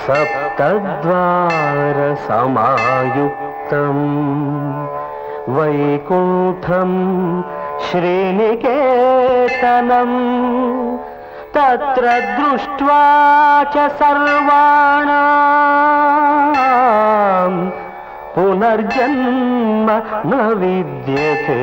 సప్తద్వార సమాయుక్తం వైకుంఠం శ్రీనికేతనం తత్ర దృష్ట్వా చ సర్వాణాం పునర్జన్మ న విద్యతే.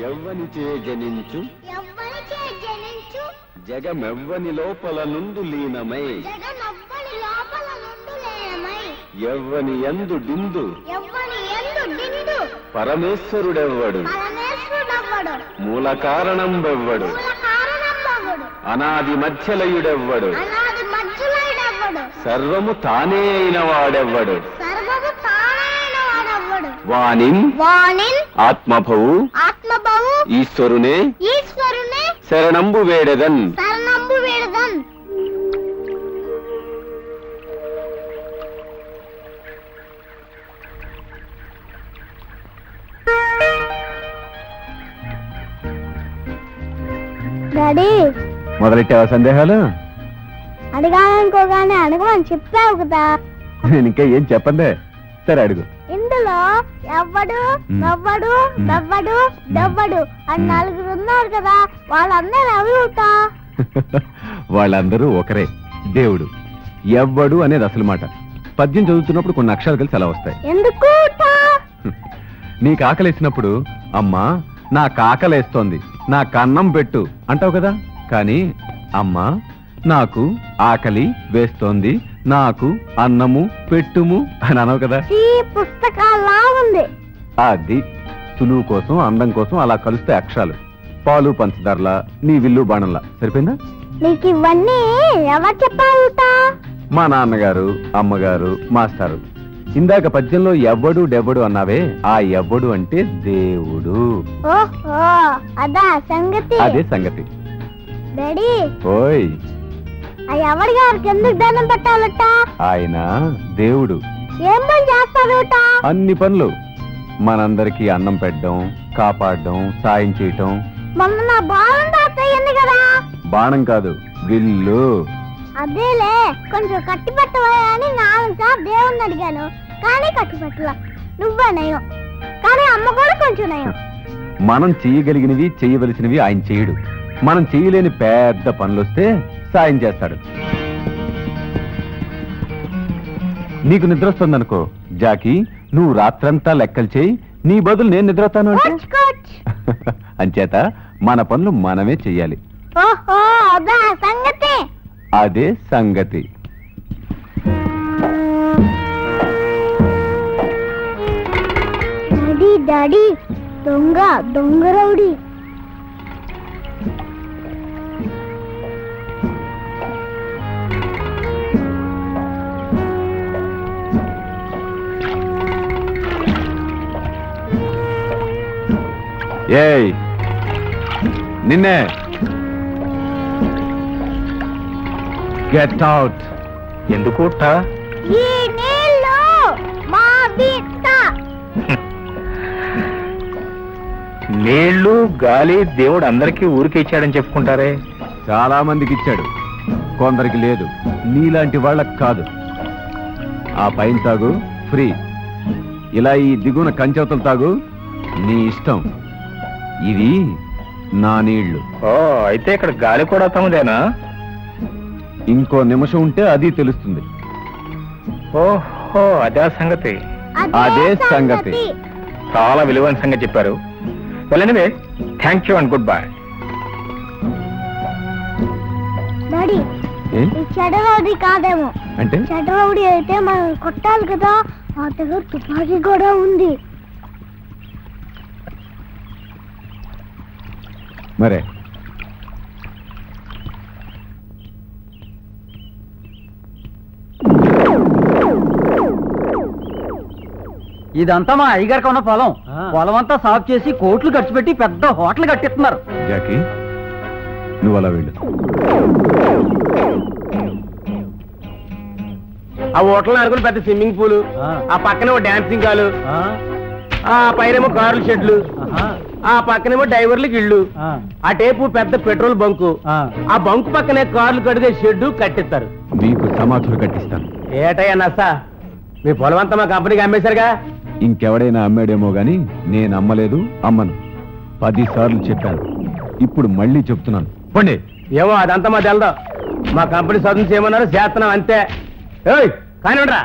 యవ్వనిచే జనించు జగమెవ్వని లోపల నుండు లీనమై యవ్వని యందు డిందు పరమేశ్వరుడెవ్వడు మూల కారణం బెవ్వడు అనాది మధ్యలయుడెవ్వడు సర్వము తానే అయిన వాడెవ్వడు వానిన్ ఆత్మభవు ఈశ్వరునే శరణంబు వేడెదన్. డాడీ మొదలెట్టావా సందేహాలు? అడగాలనుకోగానే అడగమని చెప్పావు కదా. నేను ఇంకా ఏం చెప్పందే. సరే అడుగు. ఇందులో ఎవ్వడు నవ్వడు నవ్వడు నవ్వడు అని నలుగురు ఉన్నారు కదా, వాళ్ళందరూ ఎవరుతా? వాళ్ళందరూ ఒకరే, దేవుడు. ఎవ్వడు అనేది అసలు మాట. పద్యం చదువుతున్నప్పుడు కొన్ని అక్షరాలు కలిసి అలా వస్తాయి. ఎందుకు? నీకు ఆకలేసినప్పుడు అమ్మా నా కాకలేస్తోంది, నా కన్నం పెట్టు అంటావు కదా. కానీ అమ్మా నాకు ఆకలి వేస్తోంది, నాకు అన్నము పెట్టుము అని అనవు కదా. పుస్తకాలా ఉంది. అది సులువు కోసం అందం కోసం అలా కలుస్తాయి అక్షరాలు. పాలు పంచదారలా, నీ విల్లు బాణంలా. సరిపోయిందా? నీకు ఇవన్నీ ఎవరు చెప్పారుతా? మా నాన్నగారు, అమ్మగారు, మాస్టారు. ఇందాక పద్యంలో ఎవ్వడు డెవ్వడు అన్నావే, ఆ ఎవ్వడు అంటే దేవుడు. ఓహో అదా సంగతి. అదే సంగతి. డాడీ ఓయ్, ఆ ఎవరి గారికి ఎందుకు దండం పెట్టాలట? ఆయన దేవుడు. ఏం పని చేస్తారుట? అన్ని పనులు. మనందరికీ అన్నం పెట్టడం, కాపాడడం, సాయం చేయటం. మొన్న నా బాణం తాతయ్యింది కదా. బాణం కాదు, విల్లు. అదేలే, కొంచెం కట్టి పెట్టవా అని నాన్న దేవుణ్ణి అడిగాను, కానీ కట్టి పెట్టలా. నువ్వే నయం, కానీ అమ్మ కూడా కొంచెం నయం. మనం చేయగలిగినవి చేయవలసినవి ఆయన చేయడు. మనం చేయలేని పెద్ద పనులొస్తే సాయం చేస్తాడు. నీకు నిద్ర వస్తుందనుకో, జాకీ నువ్వు రాత్రంతా లెక్కలు చేయి, నీ బదులు నేను నిద్రతాను అంటే అంచేత మన పనులు మనమే చెయ్యాలి. ఓహో అదా సంగతి. అదే సంగతి. డాడీ డాడీ దొంగ దొంగ రౌడీ. ఏయ్ నిన్నే గెట్ అవుట్. ఎందుకు ఈ నీళ్ళు మా బిడ్డ. నీళ్లు గాలి దేవుడు అందరికీ ఊరికే ఇచ్చాడని చెప్పుకుంటారే. చాలా మందికి ఇచ్చాడు, కొందరికి లేదు. నీలాంటి వాళ్ళకి కాదు. ఆ పైన తాగు ఫ్రీ, ఇలా ఈ దిగున కంచెవతలు తాగు నీ ఇష్టం. ఇవి నా నీళ్లు. ఓ అయితే ఇక్కడ గాలి కూడా తమదేనా? ఇంకో నిమిషం ఉంటే అది తెలుస్తుంది. ఓహో అదే సంగతి. అదే సంగతి. చాలా విలువైన సంగతి చెప్పారు. వెళ్ళనివే, thank you and goodbye. Daddy ఏ? ఈ చెడ్డరౌడీ కాదేమో. అంటే చెడ్డరౌడీ అయితే మనం కొట్టాలి కదా, ఆ దగ్గర తుపాకీ కూడా ఉంది. మరే ఇదంతా మా అయ్యగారికి ఉన్న పొలం. పొలం అంతా సాఫ్ చేసి కోట్లు ఖర్చు పెట్టి పెద్ద హోటల్ కట్టిస్తున్నారు. జాకీ, నువ్వు అలా వెళ్ళు. ఆ హోటల్ అనుకుని పెద్ద స్విమ్మింగ్ పూల్, ఆ పక్కనే ఓ డాన్సింగ్ హాలు, ఆ పైనేమో కార్ల షెడ్లు, ఆ పక్కనేమో డ్రైవర్లకి ఇళ్ళు, ఆ టేపు పెద్ద పెట్రోల్ బంకు, ఆ బంకు పక్కనే కార్లు కడిగే షెడ్ కట్టిస్తారు. మీకు సమాధులు కట్టిస్తాను. ఏటయ్యా నస్సా, మీ పొలం అంతా మా కంపెనీకి అమ్మేశారుగా. ఇంకెవడైనా అమ్మాడేమో గాని నేను అమ్మలేదు, అమ్మను. 10 సార్లు చెప్పాను, ఇప్పుడు మళ్ళీ చెప్తున్నాను. పండి. ఏమో అదంతా మా తెలదు. మా కంపెనీ స్వతంత్రం చేయమన్నారు, చేస్తున్నాం అంతే. ఏయ్ కానివ్వండిరా.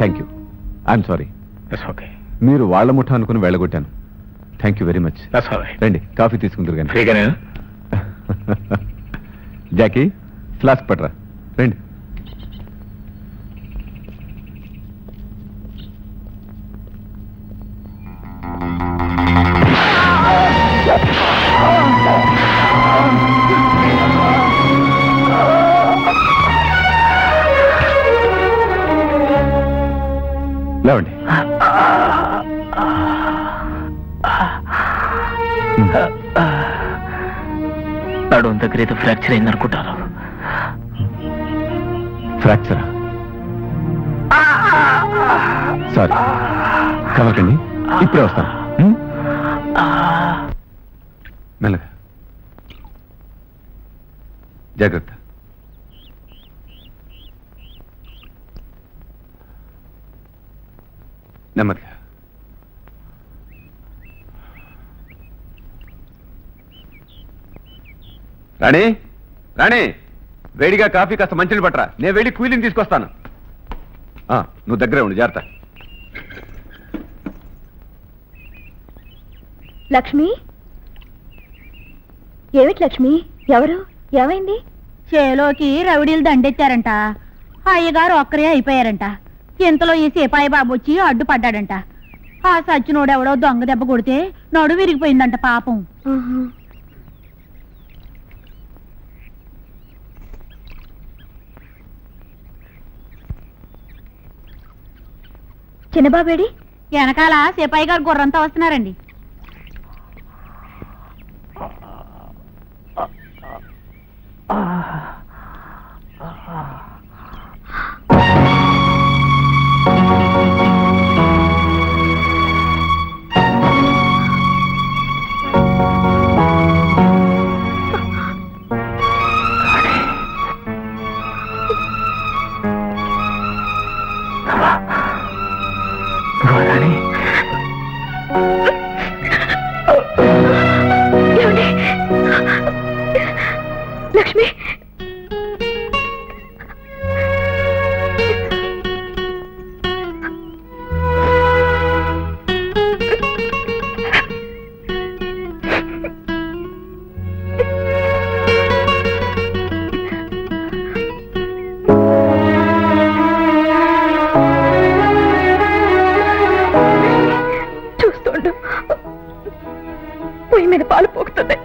Thank you. I'm sorry. Okay, మీరు వాళ్ళ ముఠ అనుకుని వెళ్ళగొట్టాను. Thank you very much. రండి, కాఫీ తీసుకుందరు కానీ. ఫ్రీగానే. జాకీ, ఫ్లాస్క్ పట్రా. రండి. లేవండి. నడుం దగ్గర ఏదో ఫ్రాక్చర్ అయింది అనుకుంటారు. ఫ్రాక్చరా? సారీ, కవకండి, ఇప్పుడే వస్తాను. మెల్లగా, జాగ్రత్త. రాణి రాణి, వేడిగా కాఫీ కాస్త మంచిని పట్టరా, నేను వెళ్ళి కూలిని తీసుకొస్తాను. నువ్వు దగ్గరే ఉండు, జాగ్రత్త. లక్ష్మి, ఏమిటి లక్ష్మి? ఎవరు? ఏమైంది? చేలోకి రౌడీలు దండెత్తారంట. అయ్యగారు ఒక్కరే అయిపోయారంట. ఇంతలో ఈ సిపాయి బాబు వచ్చి అడ్డుపడ్డాడంట. ఆ సచ్చినోడెవడో దొంగ దెబ్బ కొడితే నడు విరిగిపోయిందంట పాపం. చిన్నబాబేడి? వెనకాల సిపాయి గారు గుర్రంతో వస్తున్నారండి. లక్ష్మి, చూస్తుండు, పొయ్యి మీద పాలు పోగుతుంది.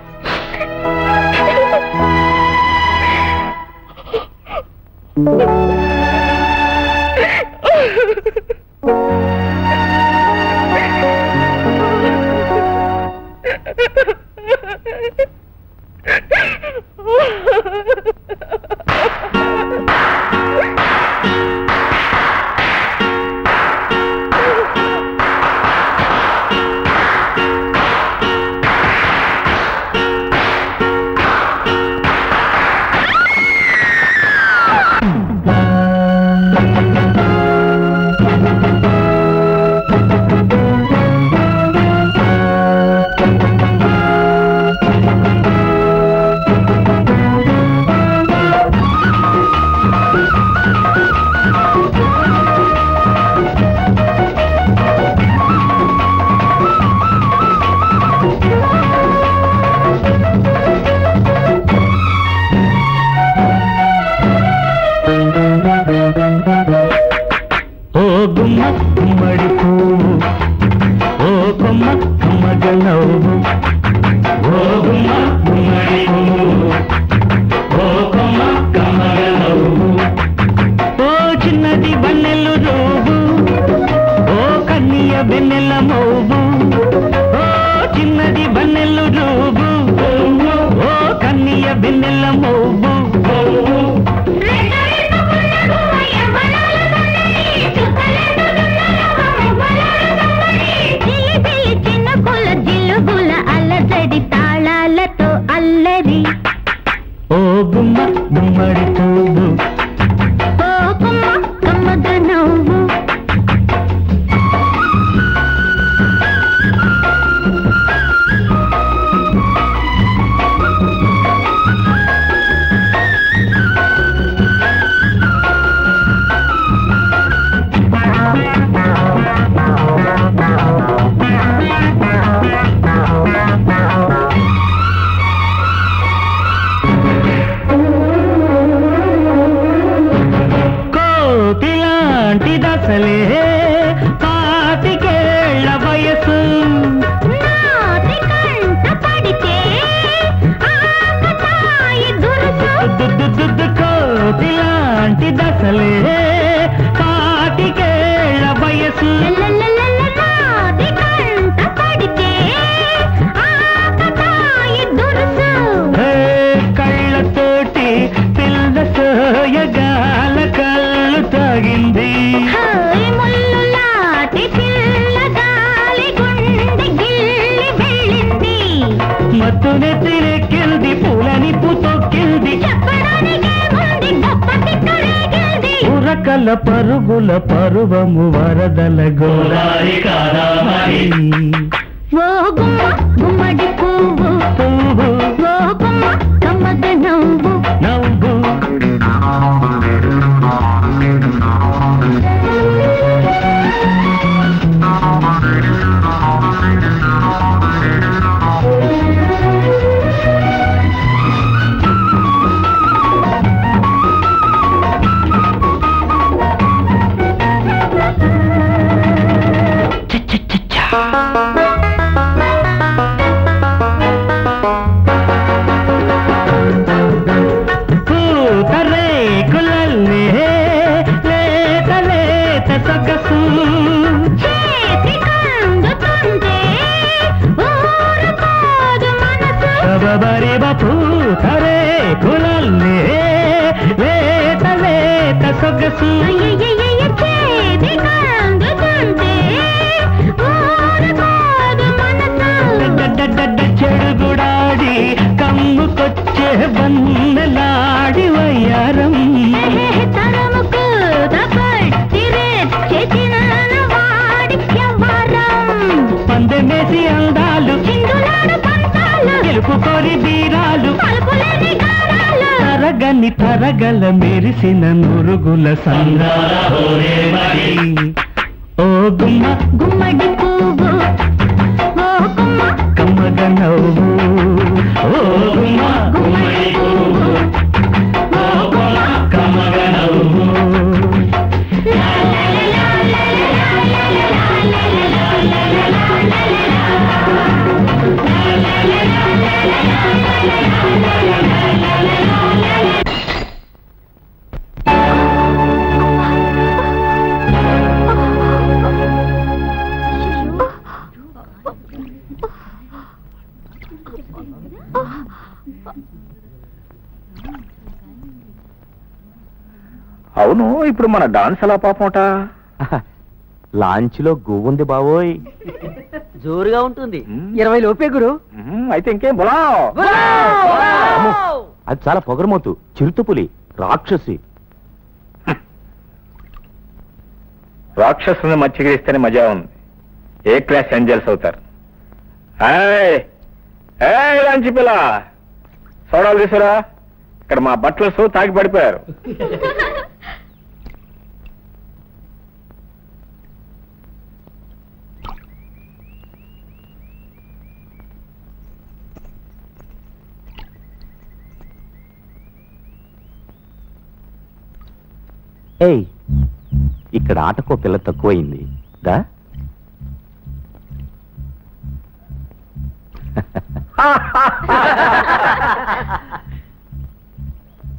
ఉరకల పరుగుల పరువము వరదల గోదారి కాదామరి. ఓ గుమ్మ గుమ్మడి పువ్వు, ఓ గుమ్మ కమ్మద సొగసు చెడుగుడాడి కమ్ముకొచ్చే బన్నెలాడి వయ్యారం పందెమేసి అందాలు గెలుపు కోరి తీరాలు తరగని తరగల మెరిసిన నురుగుల సంగారి ఓ గుమ్మ గుమ్మడి పువ్వు ఓ గుమ్మ కమ్మగ నవ్వు ఓ గుమ్మ గుమ్మడి పువ్వు ఓ గుమ్మ కమ్మగ నవ్వు అవును ఇప్పుడు మన డాన్స్ ఎలా పాపమట? లాంచ్ లో గువ్వుంది బావోయ్. జోరుగా ఉంటుంది 20 లోపే గురు. అయితే ఇంకేం బులా అమ్మో, అది చాలా పొగరమోతు, చిరుతపులి, రాక్షసి. రాక్షసుని మచ్చిగిరిస్తేనే మజా ఉంది. ఏ క్లాస్ ఏంజల్స్ అవుతారు. లంచి పిల్ల సోడాలు తీసురా. ఇక్కడ మా బట్టలు తాగి పడిపోయారు. ఏయ్, ఇక్కడ ఆటకో పిల్ల తక్కువైంది దా.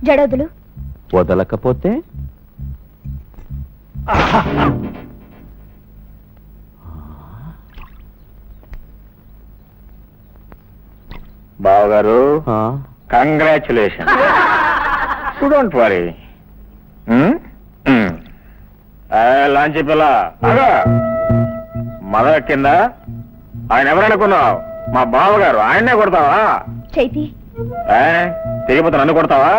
జడోదులు వదలకపోతే బావగారు కంగ్రాచులేషన్. Don't worry. లాంచి పిల్ల మద కింద ఆయన ఎవరనుకున్నావు? మా బావగారు. ఆయన్నే కొడతావా? చైతి తెగిపోతే నన్ను కొడతావా?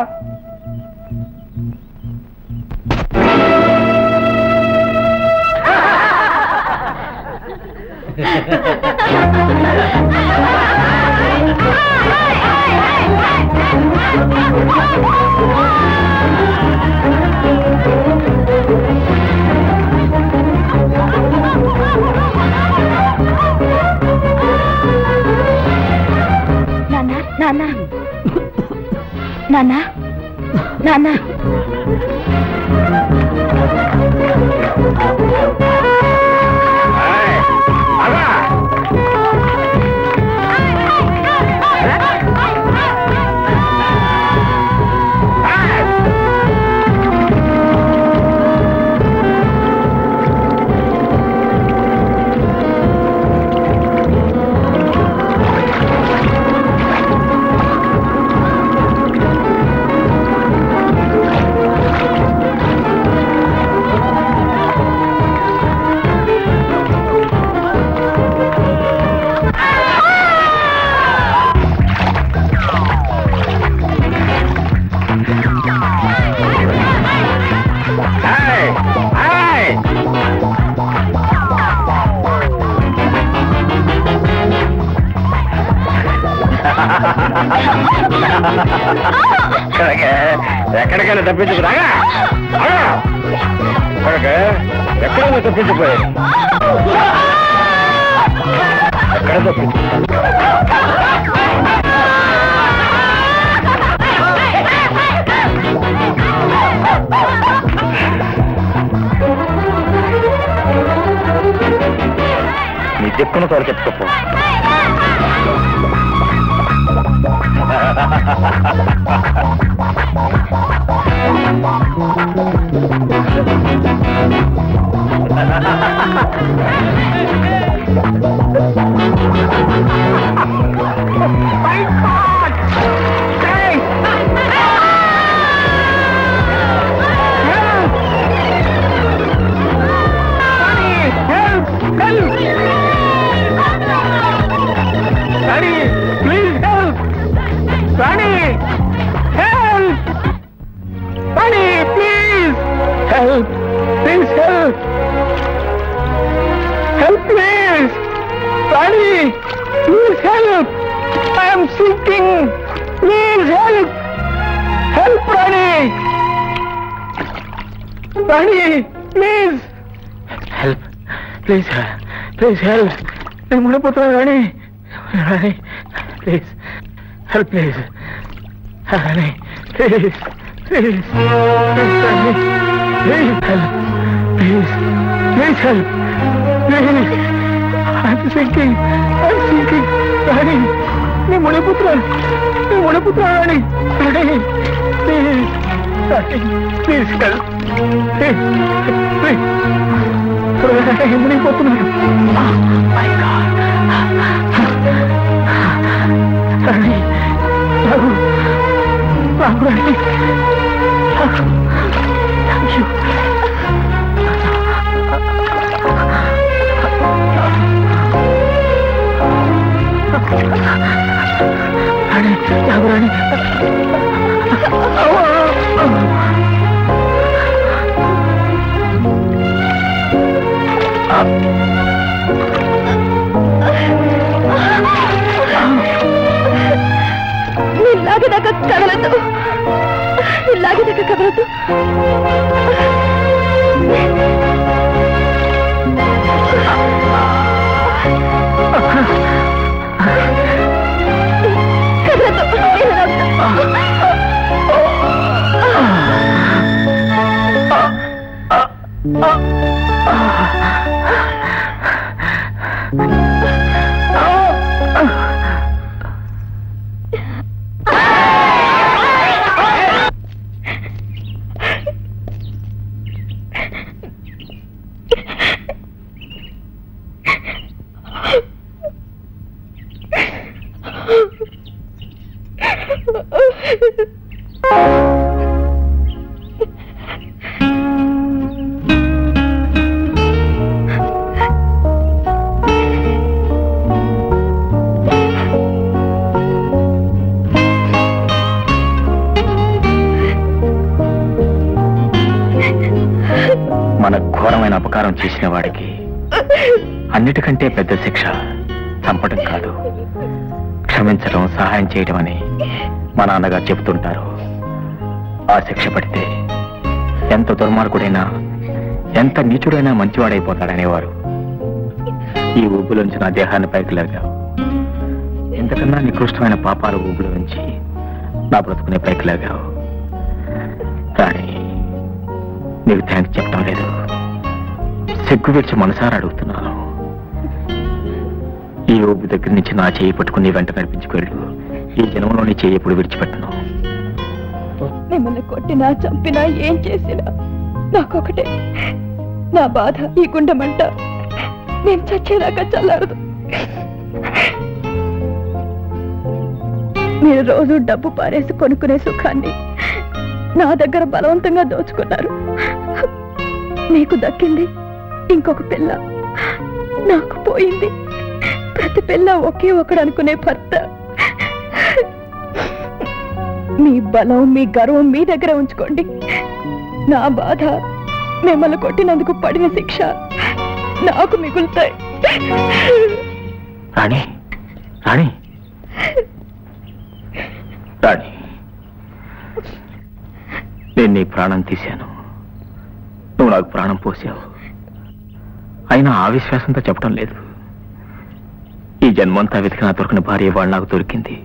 నాన్న నాన్న నాన్న ఎక్కడికైనా తప్పించుకురాగా ఎక్కడైనా తప్పించిపోయాయి. ఎక్కడ తప్పించు నీ చెప్పుకున్న తోడు చెప్పుకోపో. Rani please help, please please help, నేను మునిపోతున్నాను Rani. Rani please help, please Rani please please Rani please help, please please help, please I'm sinking Rani, నేను మునిపోతున్నాను Rani. Rani please Rani please help, please please మునిగిపోతున్నాను. My god Rani, Raghu Rani, thank you. Rani, Raghu Rani. ఇలాగేదాకా కదలదు, ఇలాగేదాకా కదలదు. మన ఘోరమైన అపకారం చేసిన వాడికి అన్నిటికంటే పెద్ద శిక్ష చంపడం కాదు, క్షమించడం, సహాయం చేయడం అని మా నాన్నగారు చెబుతుంటారు. ఆ శిక్ష పడితే ఎంత దుర్మార్గుడైనా, ఎంత నీచుడైనా మంచివాడైపోతాడనేవారు. ఈ ఊబులోంచి నా దేహాన్ని పైకి లాగావు. ఇంతకన్నా నికృష్టమైన పాపాల ఊబుల నుంచి నా బ్రతుకునే పైకి లాగావు. రాణి, నీకు థ్యాంక్స్ చెప్పడం లేదు, సిగ్గు విడిచి మనసారా అడుగుతున్నాను. ఈ ఊబి దగ్గర నుంచి నా చేయి పట్టుకుని వెంట నడిపించుకెళ్ళు. ఈ జన్మలోని చేయి ఎప్పుడు విడిచిపెట్టను. మిమ్మల్ని కొట్టినా చంపినా ఏం చేసినా నాకొకటే, నా బాధ ఈ గుండెమంట నేను చచ్చేదాకా చల్లారదు. మీరు రోజు డబ్బు పారేసి కొనుక్కునే సుఖాన్ని నా దగ్గర బలవంతంగా దోచుకున్నారు. మీకు దక్కింది ఇంకొక పిల్ల, నాకు పోయింది ప్రతి పిల్ల ఒకే ఒకడు అనుకునే భర్త. మీ బలం, మీ గర్వం మీ దగ్గర ఉంచుకోండి. నా బాధ, మిమ్మల్ని కొట్టినందుకు పడిన శిక్ష నాకు మిగులుతాయి. రాణి, రాణి, రాణి, నేను నీ ప్రాణం తీశాను, నువ్వు నాకు ప్రాణం పోసావు. అయినా ఆ విశ్వాసంతో చెప్పడం లేదు. ఈ జన్మంతా వెతికినా దొరికిన భార్య వాళ్ళు నాకు దొరికింది.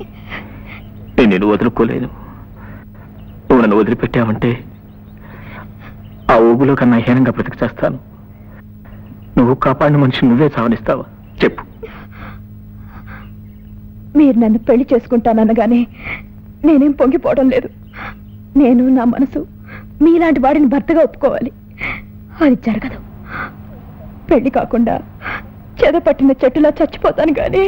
నేను నిన్ను వదులుకోలేను. నువ్వు నన్ను వదిలిపెట్టావంటే ఆ ఊబులో కన్నా హీనంగా బ్రతికి చేస్తాను. నువ్వు కాపాడిన మనిషి నువ్వే సావనిస్తావా? చెప్పు. మీరు నన్ను పెళ్లి చేసుకుంటాననగానే నేనేం పొంగిపోవడం లేదు. నేను నా మనసు మీలాంటి వాడిని భర్తగా ఒప్పుకోవాలి. అది జరగదు. పెళ్లి కాకుండా చెదపట్టిన చెట్టులా చచ్చిపోతాను కానీ.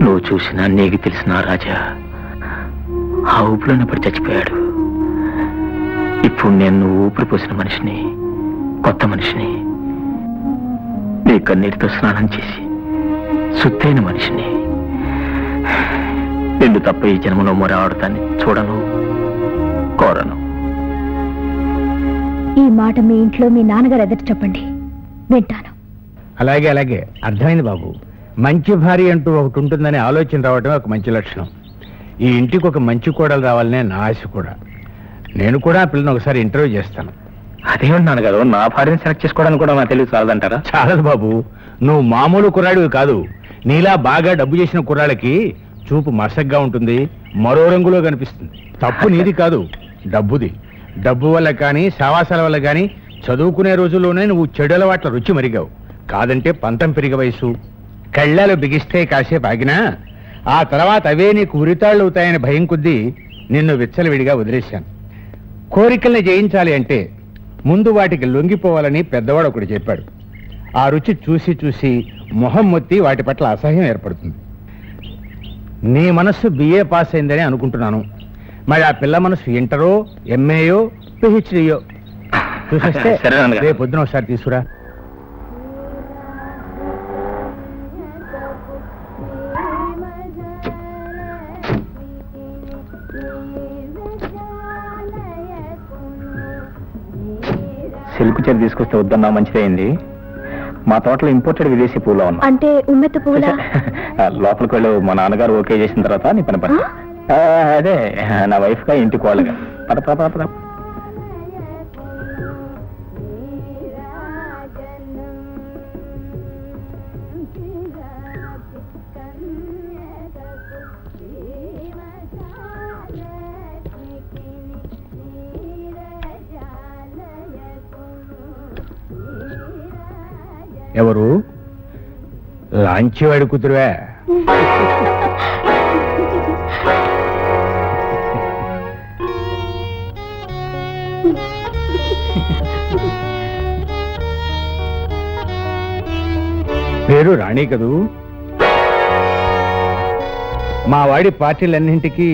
నువ్వు చూసినా, నీకు తెలిసిన రాజా ఆ ఊపిలోనే పడి చచ్చిపోయాడు. ఇప్పుడు నేను ఊపిరి పోసిన మనిషిని, కొత్త మనిషిని, నీ కన్నీటితో స్నానం చేసి శుద్ధైన మనిషిని. నిన్ను తప్ప ఈ జన్మలో మొర ఆడుతాన్ని చూడను, కోరను. ఈ మాట మీ ఇంట్లో మీ నాన్నగారు ఎదురు చెప్పండి, వింటాను. అలాగే అలాగే, అర్థమైంది బాబు. మంచి భార్య అంటూ ఒకటి ఉంటుందనే ఆలోచన రావడమే ఒక మంచి లక్షణం. ఈ ఇంటికి ఒక మంచి కోడలు రావాలనే నా ఆశ కూడా. నేను కూడా ఆ పిల్లని ఒకసారి ఇంటర్వ్యూ చేస్తాను. అదేమిటి నాన్నగారు, నా భార్యను సెలెక్ట్ చేసుకోవడానికి కూడా నా తెలివి చాలదంటారా? చాలదు బాబు, నువ్వు మామూలు కుర్రాడివి కాదు. నీలా బాగా డబ్బు చేసిన కుర్రాళ్ళకి చూపు మసగ్గా ఉంటుంది, మరో రంగులో కనిపిస్తుంది. తప్పు నీది కాదు, డబ్బుది. డబ్బు వల్ల కానీ సావాసాల వల్ల కానీ చదువుకునే రోజుల్లోనే నువ్వు చెడు అలవాట్ల రుచి మరిగావు. కాదంటే పంతం పెరిగే వయసు. కళ్ళాలు బిగిస్తే కాసేపు ఆగినా ఆ తర్వాత అవే నీకు ఉరితాళ్ళు అవుతాయని భయం కొద్దీ నిన్ను విచ్చలవిడిగా వదిలేశాను. కోరికల్ని జయించాలి అంటే ముందు వాటికి లొంగిపోవాలని పెద్దవాడు ఒకడు చెప్పాడు. ఆ రుచి చూసి చూసి మొహం మొత్తి వాటి పట్ల అసహ్యం ఏర్పడుతుంది. నీ మనస్సు బిఏ పాస్ అయిందని అనుకుంటున్నాను. మరి ఆ పిల్ల మనసు ఇంటరో, ఎంఏయో, పిహెచ్డియో చూసేస్తే సరే నాన్నగారు. రేపు పొద్దున ఒకసారి తీసుకురా. సిల్క్ చీర తీసుకొస్తే వద్దన్నా మంచిదైంది. మా తోటలో ఇంపోర్టెడ్ విదేశీ పూలు ఉన్నా. అంటే ఉమ్మెత్త పువ్వులా? లోపలికి వెళ్ళు, మా నాన్నగారు ఓకే చేసిన తర్వాత నీ పని పని. అదే నా వైఫ్ గా ఇంటికి వాళ్ళగా పద పద పద పద. ఎవరు? లాంచివాడి కూతురువే? పేరు రాణి కదూ? మా వాడి పార్టీలన్నింటికి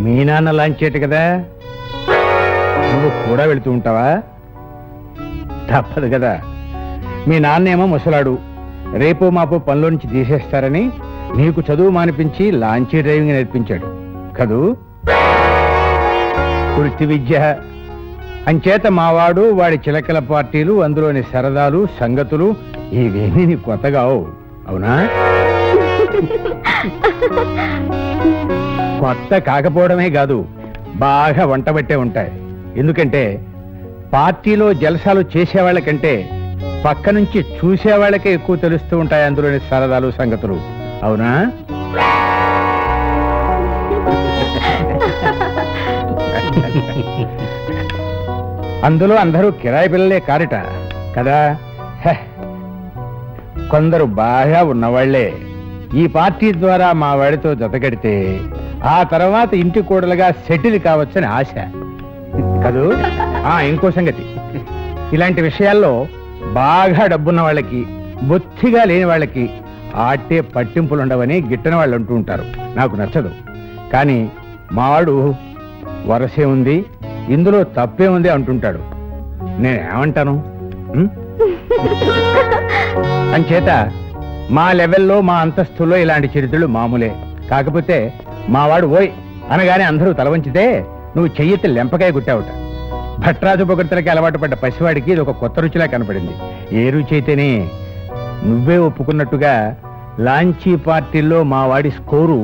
మీ నాన్న లాంచేట కదా, నువ్వు కూడా వెళుతూ ఉంటావా? తప్పదు కదా. మీ నాన్నేమో ముసలాడు, రేపో మాపో పనిలో నుంచి తీసేస్తారని నీకు చదువు మానిపించి లాంచీ డ్రైవింగ్ నేర్పించాడు కదూ. వృత్తి విద్య అంచేత మావాడు, వాడి చిలకల పార్టీలు, అందులోని సరదాలు, సంగతులు ఇవేమీ నీ కొత్తగా అవునా? కొత్త కాకపోవడమే కాదు, బాగా వంటబట్టే ఉంటాయి. ఎందుకంటే పార్టీలో జలసాలు చేసేవాళ్ళకంటే పక్క నుంచి చూసేవాళ్ళకే ఎక్కువ తెలుస్తూ ఉంటాయి అందులోని సరదాలు, సంగతులు. అవునా? అందులో అందరూ కిరాయి పిల్లలే కారట కదా. కొందరు బాగా ఉన్నవాళ్లే ఈ పార్టీ ద్వారా మా వాడితో జతగడితే ఆ తర్వాత ఇంటి కూడలుగా సెటిల్ కావచ్చని ఆశ కదూ. ఇంకో సంగతి, ఇలాంటి విషయాల్లో బాగా డబ్బున్న వాళ్ళకి, బొత్తిగా లేని వాళ్ళకి ఆటే పట్టింపులుండవని గిట్టని వాళ్ళు అంటూ ఉంటారు. నాకు నచ్చదు. కానీ మావాడు వరసే ఉంది, ఇందులో తప్పే ఉంది అంటుంటాడు. నేనేమంటాను? అంచేత మా లెవెల్లో, మా అంతస్తులో ఇలాంటి చరిత్రలు మామూలే. కాకపోతే మావాడు ఓయ్ అనగానే అందరూ తలవంచితే నువ్వు చెయ్యెత్తి లెంపకాయ గుట్టావుట. భట్రాజు పొగడ్తలకి అలవాటు పడ్డ పసివాడికి ఇది ఒక కొత్త రుచిలా కనపడింది. ఏ రుచి అయితేనే నువ్వే ఒప్పుకున్నట్టుగా లాంచీ పార్టీల్లో మా వాడి స్కోరు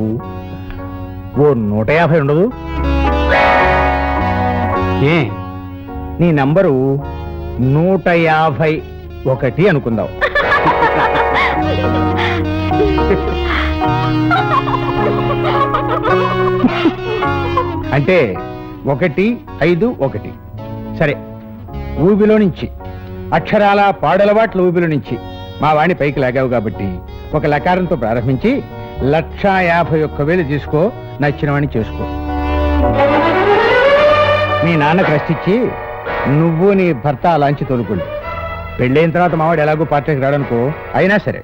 ఓ 150 ఉండదు? ఏ నీ నంబరు 151 అనుకుందాం. అంటే 151. సరే, ఊబిలో నుంచి, అక్షరాల పాడలవాట్ల ఊబిలో నుంచి మా వాణ్ణి పైకి లాగావు కాబట్టి ఒక లకారంతో ప్రారంభించి 151,000 తీసుకో, నచ్చిన వాణ్ణి చేసుకో. మీ నాన్నకు రచ్చిచ్చి నువ్వు నీ భర్త అలాంచి తోలుకోండి. పెళ్ళైన తర్వాత మావాడు ఎలాగో పార్టీకి రాడనుకో. అయినా సరే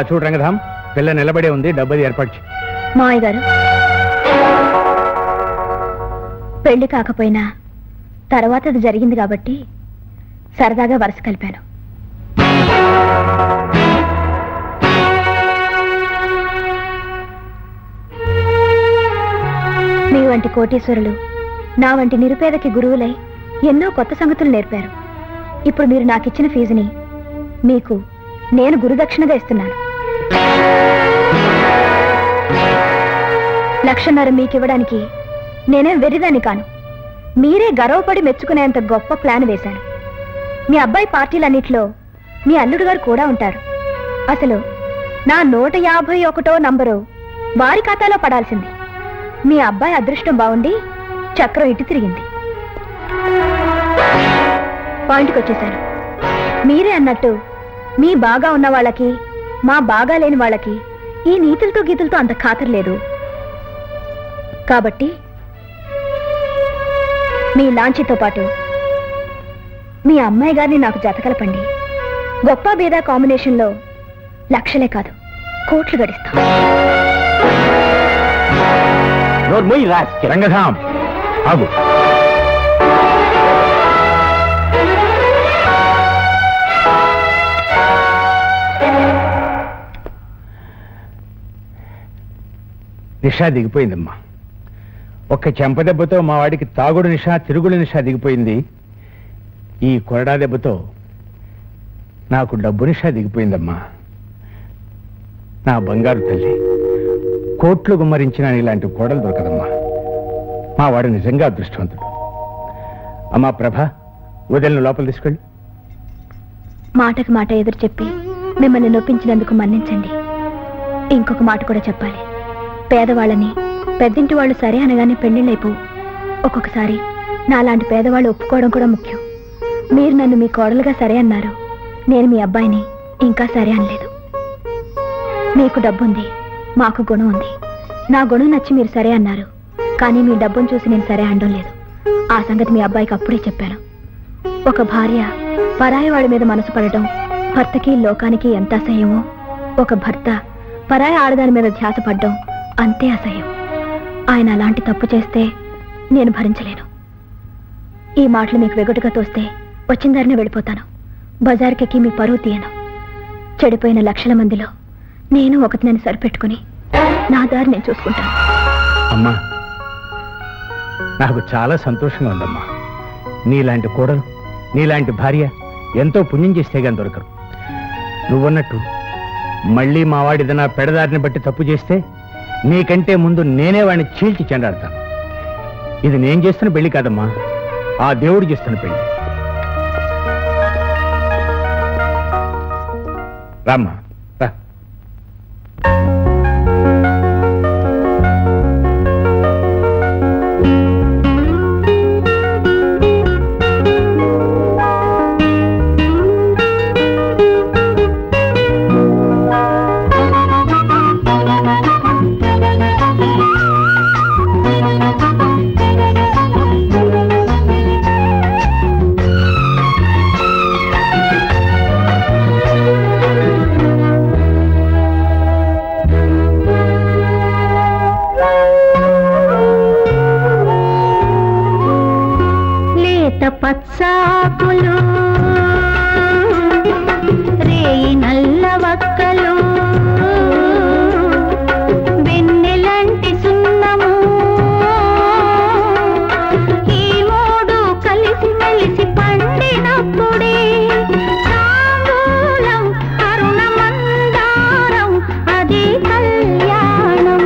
చూడు రంగధాం, పిల్ల నిలబడే ఉంది, డబ్బది ఏర్పాటు. మావయ్య గారు, పెళ్లి కాకపోయినా తర్వాత అది జరిగింది కాబట్టి సరదాగా వరుస కలిపాను. మీ వంటి కోటీశ్వరులు నా వంటి నిరుపేదకి గురువులై ఎన్నో కొత్త సంగతులు నేర్పారు. ఇప్పుడు మీరు నాకిచ్చిన ఫీజుని మీకు నేను గురుదక్షిణగా ఇస్తున్నాను. 1,50,000 మీకివ్వడానికి నేనేం వెర్రిదాన్ని కాను. మీరే గర్వపడి మెచ్చుకునేంత గొప్ప ప్లాన్ వేశాను. మీ అబ్బాయి పార్టీలన్నిట్లో మీ అల్లుడు గారు కూడా ఉంటారు. అసలు నా 151వ నంబరు వారి ఖాతాలో పడాల్సింది. మీ అబ్బాయి అదృష్టం బాగుండి చక్రం ఇటు తిరిగింది. పాయింట్కి వచ్చేశాను. మీరే అన్నట్టు మీ బాగా ఉన్న వాళ్ళకి, మా బాగా లేని వాళ్ళకి ఈ నీతులతో గీతులతో అంత ఖాతరు లేదు. కాబట్టి మీ లాంచీతో పాటు మీ అమ్మాయి గారిని నాకు జతకలపండి. గొప్ప భేద కాంబినేషన్లో లక్షలే కాదు, కోట్లు గడిస్తాం. రంగధాం ఆగు. నిషా దిగిపోయిందమ్మా. ఒక్క చెంపదెబ్బతో మా వాడికి తాగుడు నిషా, తిరుగుడు నిషా దిగిపోయింది. ఈ కొరడా దెబ్బతో నాకు డబ్బు నిషా దిగిపోయిందమ్మా. నా బంగారు తల్లి, కోట్లు గుమ్మరించిన ఇలాంటి కోడలు దొరకదమ్మా. మా వాడు నిజంగా అదృష్టవంతుడు. అమ్మా ప్రభ, వదిలిన లోపల తీసుకెళ్ళి. మాటకు మాట ఎదురు చెప్పి మిమ్మల్ని నొప్పించినందుకు మన్నించండి. ఇంకొక మాట కూడా చెప్పాలి. పేదవాళ్ళని పెద్దింటి వాళ్ళు సరే అనగానే పెళ్లిళ్ళైపోవు. ఒక్కొక్కసారి నాలాంటి పేదవాళ్ళు ఒప్పుకోవడం కూడా ముఖ్యం. మీరు నన్ను మీ కోడలుగా సరే అన్నారు. నేను మీ అబ్బాయిని ఇంకా సరే అనలేదు. మీకు డబ్బుంది, మాకు గుణం ఉంది. నా గుణం నచ్చి మీరు సరే అన్నారు. కానీ మీ డబ్బును చూసి నేను సరే అనడం లేదు. ఆ సంగతి మీ అబ్బాయికి అప్పుడే చెప్పాను. ఒక భార్య పరాయి వాడి మీద మనసు పడటం భర్తకి లోకానికి ఎంత అసహ్యమో, ఒక భర్త పరాయి ఆడదాని మీద ధ్యాస పడ్డం అంతే అసహ్యం. ఆయన అలాంటి తప్పు చేస్తే నేను భరించలేను. ఈ మాటలు మీకు వెగటుగా తోస్తే వచ్చిన దారినే వెళ్ళిపోతాను. బజార్కెక్కి మీ పరువు తీయను. చెడిపోయిన లక్షల మందిలో నేను ఒకటినని సరిపెట్టుకుని నా దారి నేను చూసుకుంటాను. అమ్మా, నాకు చాలా సంతోషంగా ఉందమ్మా. నీలాంటి కోడలు, నీలాంటి భార్య ఎంతో పుణ్యం చేస్తే గాని దొరకరు. నువ్వన్నట్టు మళ్ళీ మా వాడిదన్నా పెడదారిని బట్టి తప్పు చేస్తే నీకంటే ముందు నేనే వాడిని చీల్చి చెండాడతాను. ఇది నేను చేస్తున్న పెళ్లి కాదమ్మా, ఆ దేవుడు చేస్తున్న పెళ్లి. రామ్మా రా. పచ్చాకులు రేయి నల్ల వక్కలు వెన్నెలంటి సున్నము ఈ మూడు కలిసి మెలిసి పండినప్పుడే తాంబూలం అరుణమందారం అది కళ్యాణం.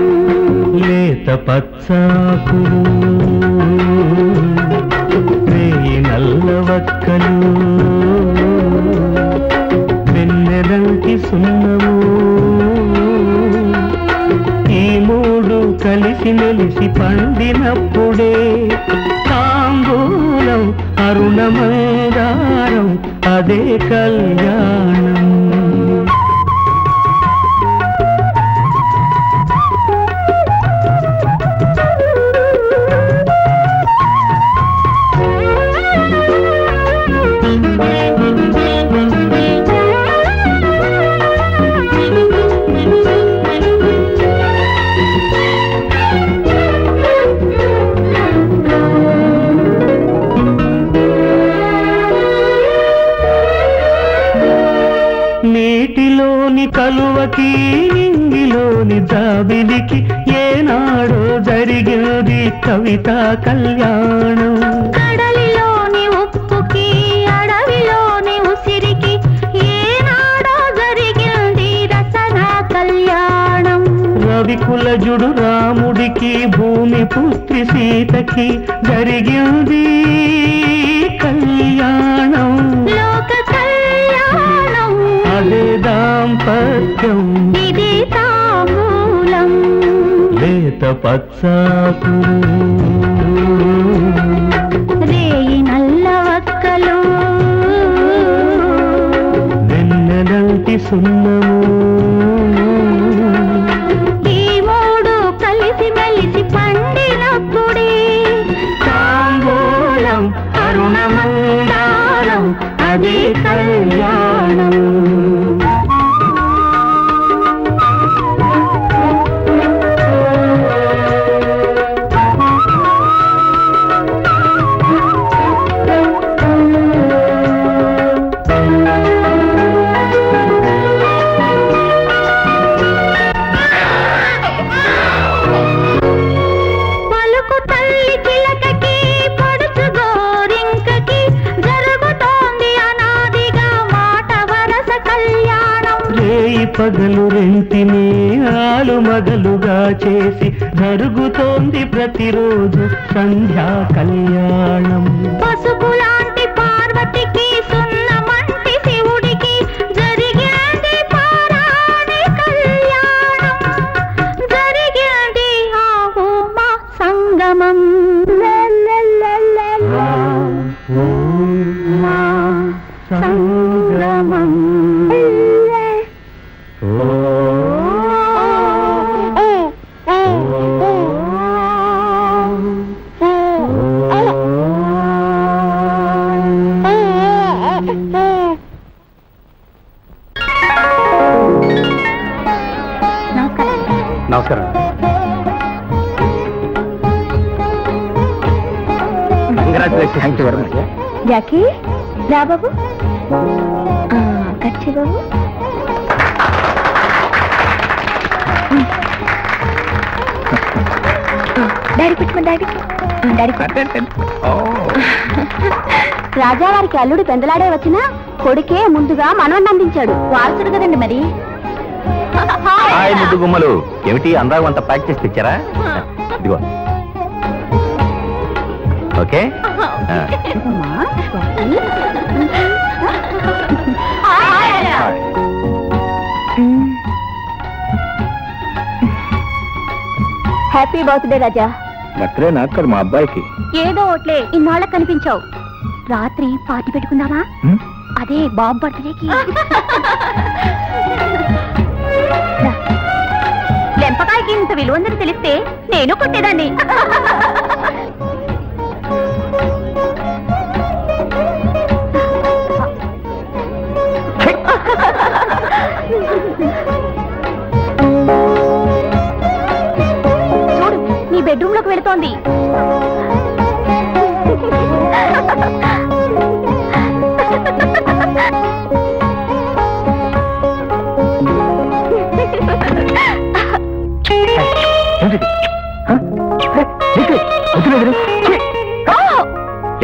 లేత పచ్చాకులు నల్లవక్కలు వెన్నెలంటి సున్నము ఈ మూడు కలిసి మెలిసి పండినప్పుడే తాంబూలం అరుణమందారం అదే కళ్యాణం. నీటిలోని కలువకి ఇంగిలోని జాబిలికి ఏనాడో జరిగేది కవితా కళ్యాణం. కడలిలోని ఉప్పుకి అడవిలోని ఉసిరికి ఏనాడో జరిగింది రసనా కళ్యాణం. రవి కులజుడు రాముడికి భూమి పుత్రి సీతకి జరిగింది కళ్యాణం. లోక కళ్యాణం అదే దాంపత్యం ఇది తాంబూలం. లేత పచ్చాకులు రేయి నల్ల వక్కలు వెన్నెలంటి సున్నము. ఈ మూడు కలిసి మెలిసి పండినప్పుడే తాంబూలం అరుణమందారం అదే కళ్యాణం. పలుకు తల్లి చిలకకి పడుచు గోరింకకి జరుగుతోంది అనాదిగా మాట వరస కళ్యాణం. రేయి పగలు రెంటిని ఆలు మగలుగా చేసి జరుగుతోంది ప్రతిరోజు సంధ్యా కళ్యాణం. పసుపు లాంటి పార్వతికి సున్నమంటి శివుడికి జరిగేది పారాణి కళ్యాణం. జరిగేది ఆహోమ సంగమం. సంగమం. నమస్కారం. Thank you very much. జాకీ రా బాబు. కచ్చి బాబు. డాడీ పెట్టుకో డాడీ. రాజావారికి అల్లుడు పెందలాడే వచ్చినా కొడుకే ముందుగా మనవణ్ణి అందించాడు. వారసుడు కదండి మరి. హాయ్ ముద్దు గుమ్మలు, ఏమిటి అందాక అంత ప్యాక్ చేసి తెచ్చారా? ఇదిగో. ఓకే. హ్యాపీ బర్త్డే రాజా. బర్త్డే నాకు కాదు, మా అబ్బాయికి. ఏదో ఓట్లే ఇన్నాళ్ళకి కనిపించావు. రాత్రి పార్టీ పెట్టుకుందామా? అదే బాబు బర్త్డేకి. లెంపకాయకి ఇంత విలువందని తెలిస్తే నేను కొట్టేదాన్ని. చూడు, నీ బెడ్రూమ్ లోకి వెళుతోంది.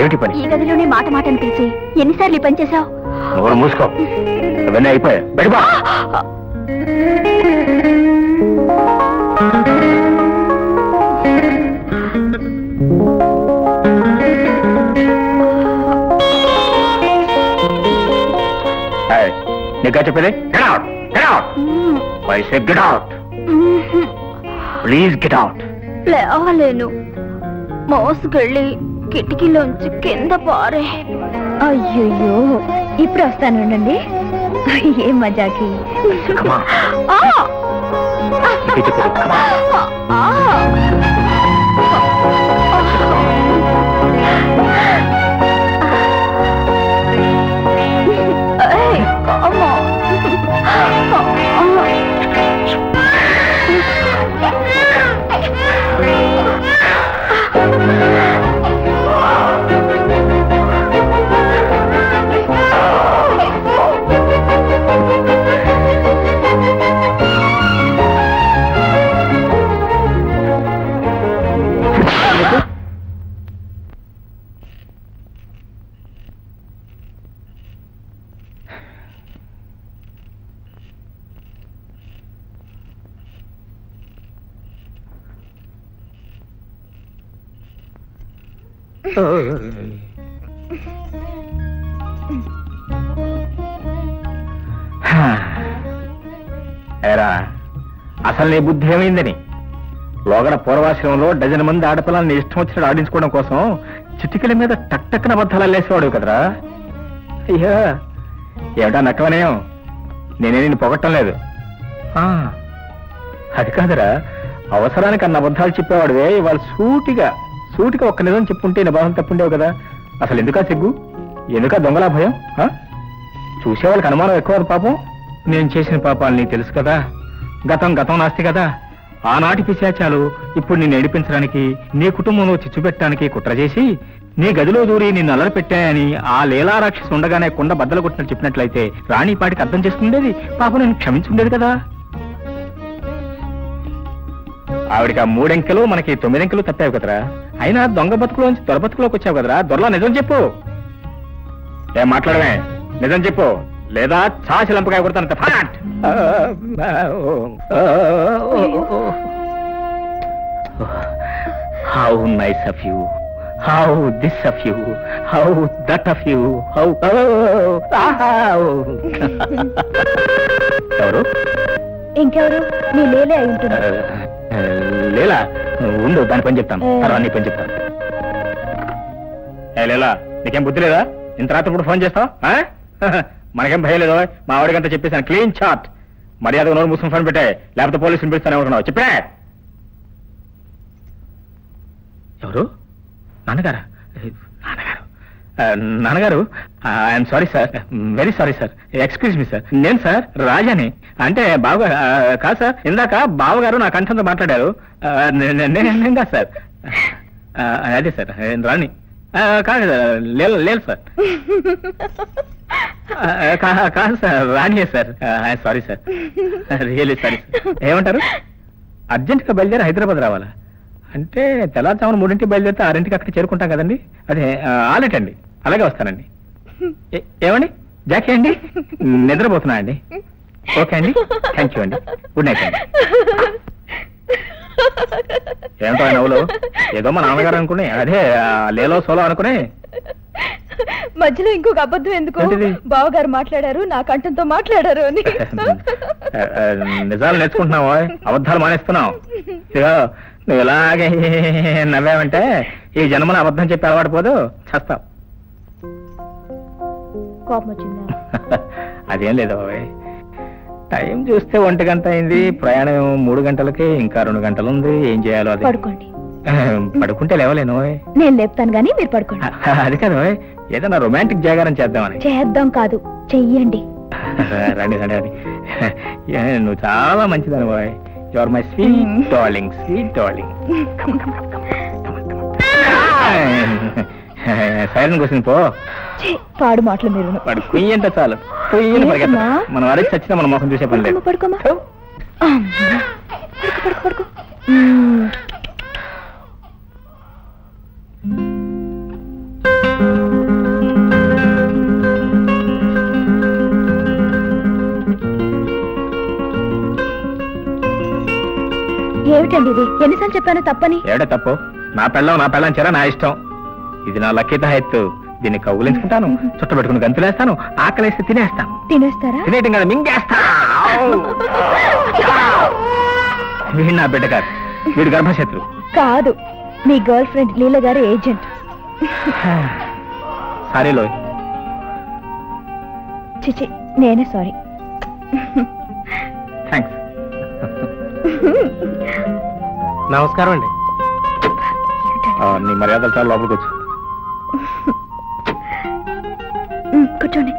ఏమిటి పని? ఈ గదిలోనే మాట మాటని పిలిచి ఎన్నిసార్లు ఈ పని చేశావు? ఎవరు మూసుకో, అవన్నీ అయిపోయా. బయటపా. నీకా చెప్పేది? Get out! Get out! I said get out! Please get out! లేవలేను. మోసుకెళ్ళి కిటికీలోంచి కింద పారే. అయ్యయ్యో, ఇప్పుడు వస్తానండి. ఏం మజాకి. Come on. నీకే చెప్పేది. Come on. ఏరా, అసలు నీ బుద్ధి ఏమైందని లోగడ పూర్వాశ్రమంలో డజన్ మంది ఆడపిల్లల్ని ఇష్టం వచ్చినట్టు ఆడించుకోవడం కోసం చిటికల మీద టక్కన అబద్ధాలు అల్లేసేవాడు కదరా. అయ్యా ఏమిటా నక్కవనేయం, నేనే నిన్ను పొగట్టం లేదు. అది కాదురా, అవసరానికి అన్న అబద్ధాలు చెప్పేవాడువే ఇవాళ సూటిగా ఒక్క నిజం చెప్పుంటే నీ బాధలు తప్పుండేవు కదా. అసలు ఎందుకా సిగ్గు, ఎందుకా దొంగలా భయం? చూసేవాళ్ళకి అనుమానం ఎక్కువ పాపం. నేను చేసిన పాపాలు నీకు తెలుసు కదా. గతం నాస్తి కదా. ఆనాటి పిశాచాలు ఇప్పుడు నిన్ను ఏడిపించడానికి, నీ కుటుంబంలో చిచ్చు పెట్టడానికి కుట్ర చేసి నీ గదిలో దూరి నిన్ను అలర పెట్టాయని ఆ లీలా రాక్షసు ఉండగానే కుండ బద్దలు కొట్టినట్టు చెప్పినట్లయితే రాణిపాటికి అర్థం చేసుకుండేది, పాపం నేను క్షమించుండేది కదా. ఆవిడికి ఆ 3 అంకెలు మనకి 9 అంకెలు తప్పావు కదరా. అయినా దొంగ బతుకులోంచి దొర బతుకులోకి వచ్చావు కదరా. దొరలా నిజం చెప్పు. ఏం మాట్లాడమే, నిజం చెప్పు, లేదా చాచి లంపకాయ కొడతానంత ఫాట్. How nice of you, how this of you, how that of you, how. ఎవరు? ఇంకెవరు? నీ లేలే అయి ఉంటుంది. లేలా, ఉండు దాని పని చెప్తాను, తర్వాత నీ పని చెప్తాను. ఏ లేలా, నీకేం బుద్ధి లేదా? ఇంత రాత్రి ఇప్పుడు ఫోన్ చేస్తావు? మనకేం భయం లేదు. మా ఆవిడకంతా చెప్పేసాను, క్లీన్ చాట్. మర్యాదగా నోరు మూసుకుని ఫోన్ పెట్టే, లేకపోతే పోలీసులు పిలుస్తానే ఉంటున్నావు. చెప్పే. ఎవరు? నాన్నగారా? నాన్నగారు, I'm sorry sir, very sorry sir, excuse me sir. నేను సార్ రాజాని. అంటే బావగారు కాదు సార్, ఇందాక బావగారు నా కంఠంతో మాట్లాడారు. నేను కాదు సార్. అదే సార్, రాణి కాదు లేదు సార్. కాదు సార్, రాణియే sir. Sorry sir, really sorry sir. ఏమంటారు? అర్జెంటుగా బయలుదేరి హైదరాబాద్ రావాలా? అంటే తెల్లారుజామున 3ంటికి బయలుదేరితే 6ంటికి అక్కడ చేరుకుంటాం కదండి. అదే ఆలెటండి, అలాగే వస్తానండి. ఏమండి జాకీ అండి, నిద్రపోతున్నా అండి. ఓకే అండి, థ్యాంక్ యూ అండి, గుడ్ నైట్ అండి. ఏమిటో నవ్వులు? ఏదో మా నాన్నగారు అనుకుని, అదే లేలో సోలో అనుకుని. మధ్యలో ఇంకొక అబద్ధం ఎందుకు? బావగారు మాట్లాడారు, నా కంఠంతో మాట్లాడారు అని. నిజాలు నేర్చుకుంటున్నావు, అబద్ధాలు మానేస్తున్నావు. నువ్వు ఇలాగే నవ్వావంటే ఈ జన్మను అబద్ధం చెప్పి అలవాటు పోదు, చేస్తావు. కోపం వచ్చిందా? అదేం లేదు బాబాయ్, టైం చూస్తే 1 గంట అయింది, ప్రయాణం 3 గంటలకి ఇంకా 2 గంటలు ఉంది. ఏం చేయాలో అది. పడుకోండి. పడుకుంటే లేవలేను. నేను లేపుతాను గానీ మీరు పడుకోండి. అది కాదు, ఏదైనా రొమాంటిక్ జాగారం చేద్దామని. చేద్దాం కాదు, చెయ్యండి. రండి రండి రండి. నువ్వు చాలా మంచిదని boy. You are my sweet darling, sweet darling. Silent కూర్చుని పో. పాడు మాటలు మీరు. వాడు కుయ్యి అంటే చాలు, కుయ్యని పరిగెత్తా. మనం అడిగి చచ్చినా మన ముఖం చూసే పని లేదు. పడుకోమా, పడుకో. ఏమిటండి ఇది? ఎన్నిసార్లు చెప్పాను తప్పని? ఏడే తప్పు? నా పెళ్ళం చెర నా ఇష్టం. ఇది నా లక్కీత హెత్తు. దీన్ని కౌగులించుకుంటాను, చుట్టబెట్టుకుని గంతులేస్తాను, ఆకలేస్తే తినేస్తాను. తినేస్తారా? తినేయటం కదా, మింగేస్తా. వీడు నా బిడ్డ కాదు, వీడు గర్భశత్రు కాదు, మీ గర్ల్ ఫ్రెండ్ లీల గారి ఏజెంట్. సారీ లోయ్. చిచి, నేనే సారీ. థ్యాంక్స్. నమస్కారం అండి. నీ మర్యాదలు చాలా లోపలికి వచ్చు. కూర్చోండి.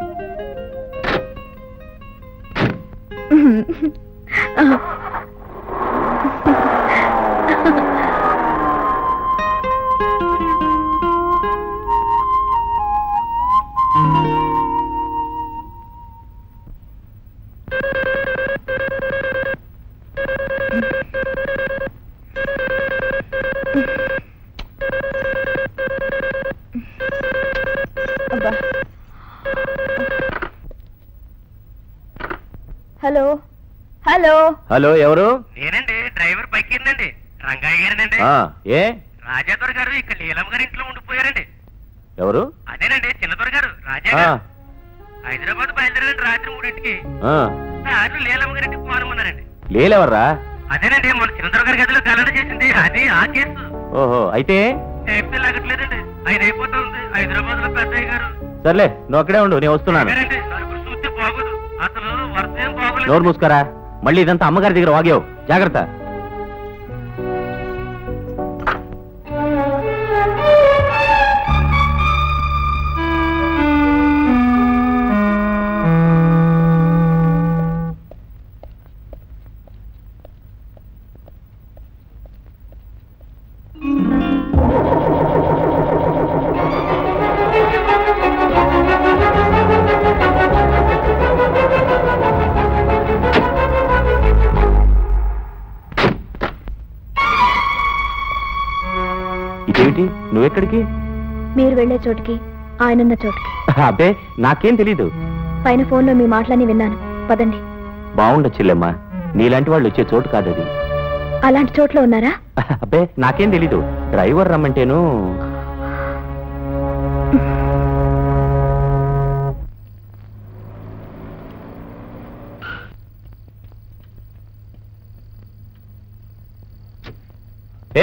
హలో హలో హలో, ఎవరు? నేనండి, డ్రైవర్ పైకి రంగయ్య గారేనండి. ఏ రాజాదొర గారు ఇక్కడ లీలమ్మ గారి ఇంట్లో ఉండిపోయారండి. ఎవరు? అదేనండి చిన్నదొర గారు రాజా గారు. హైదరాబాద్ బయలుదేరండి రాత్రి 3ంటికి. రాత్రి లీలమ్మ గారింటికి పోనమన్నారండి. లేలెవర్రా? అదేనండి మన చిన్నదొర గారి గదిలో గలన చేసింది అది ఆ కేసు. ఓహో, అయితే టైప్ లాగట్లేదండి. 5 అయిపోతుంది. హైదరాబాద్ లో పెద్దయ్య గారు. సర్లే, నువ్వు అక్కడే ఉండు, నేను వస్తున్నాను. సరేనండి, నలుగురు చూస్తే బాగోదు. అసలు వర్షం ఏం బాగోలేదు. నోరు మూసుకురా. మళ్ళీ ఇదంతా అమ్మగారి దగ్గర వాగావు. జాగ్రత్త. ఇదేమిటి? నువ్వెక్కడికి? మీరు వెళ్ళే చోటుకి, ఆయనున్న చోటుకి. అబ్బే, నాకేం తెలీదు. పైన ఫోన్లో మీ మాటలన్నీ విన్నాను. పదండి. బాగుండొచ్చులేమ్మా, నీలాంటి వాళ్ళు వచ్చే చోటు కాదది. అలాంటి చోట్ల ఉన్నారా? అబ్బే, నాకేం తెలీదు. డ్రైవర్ రమ్మంటేను.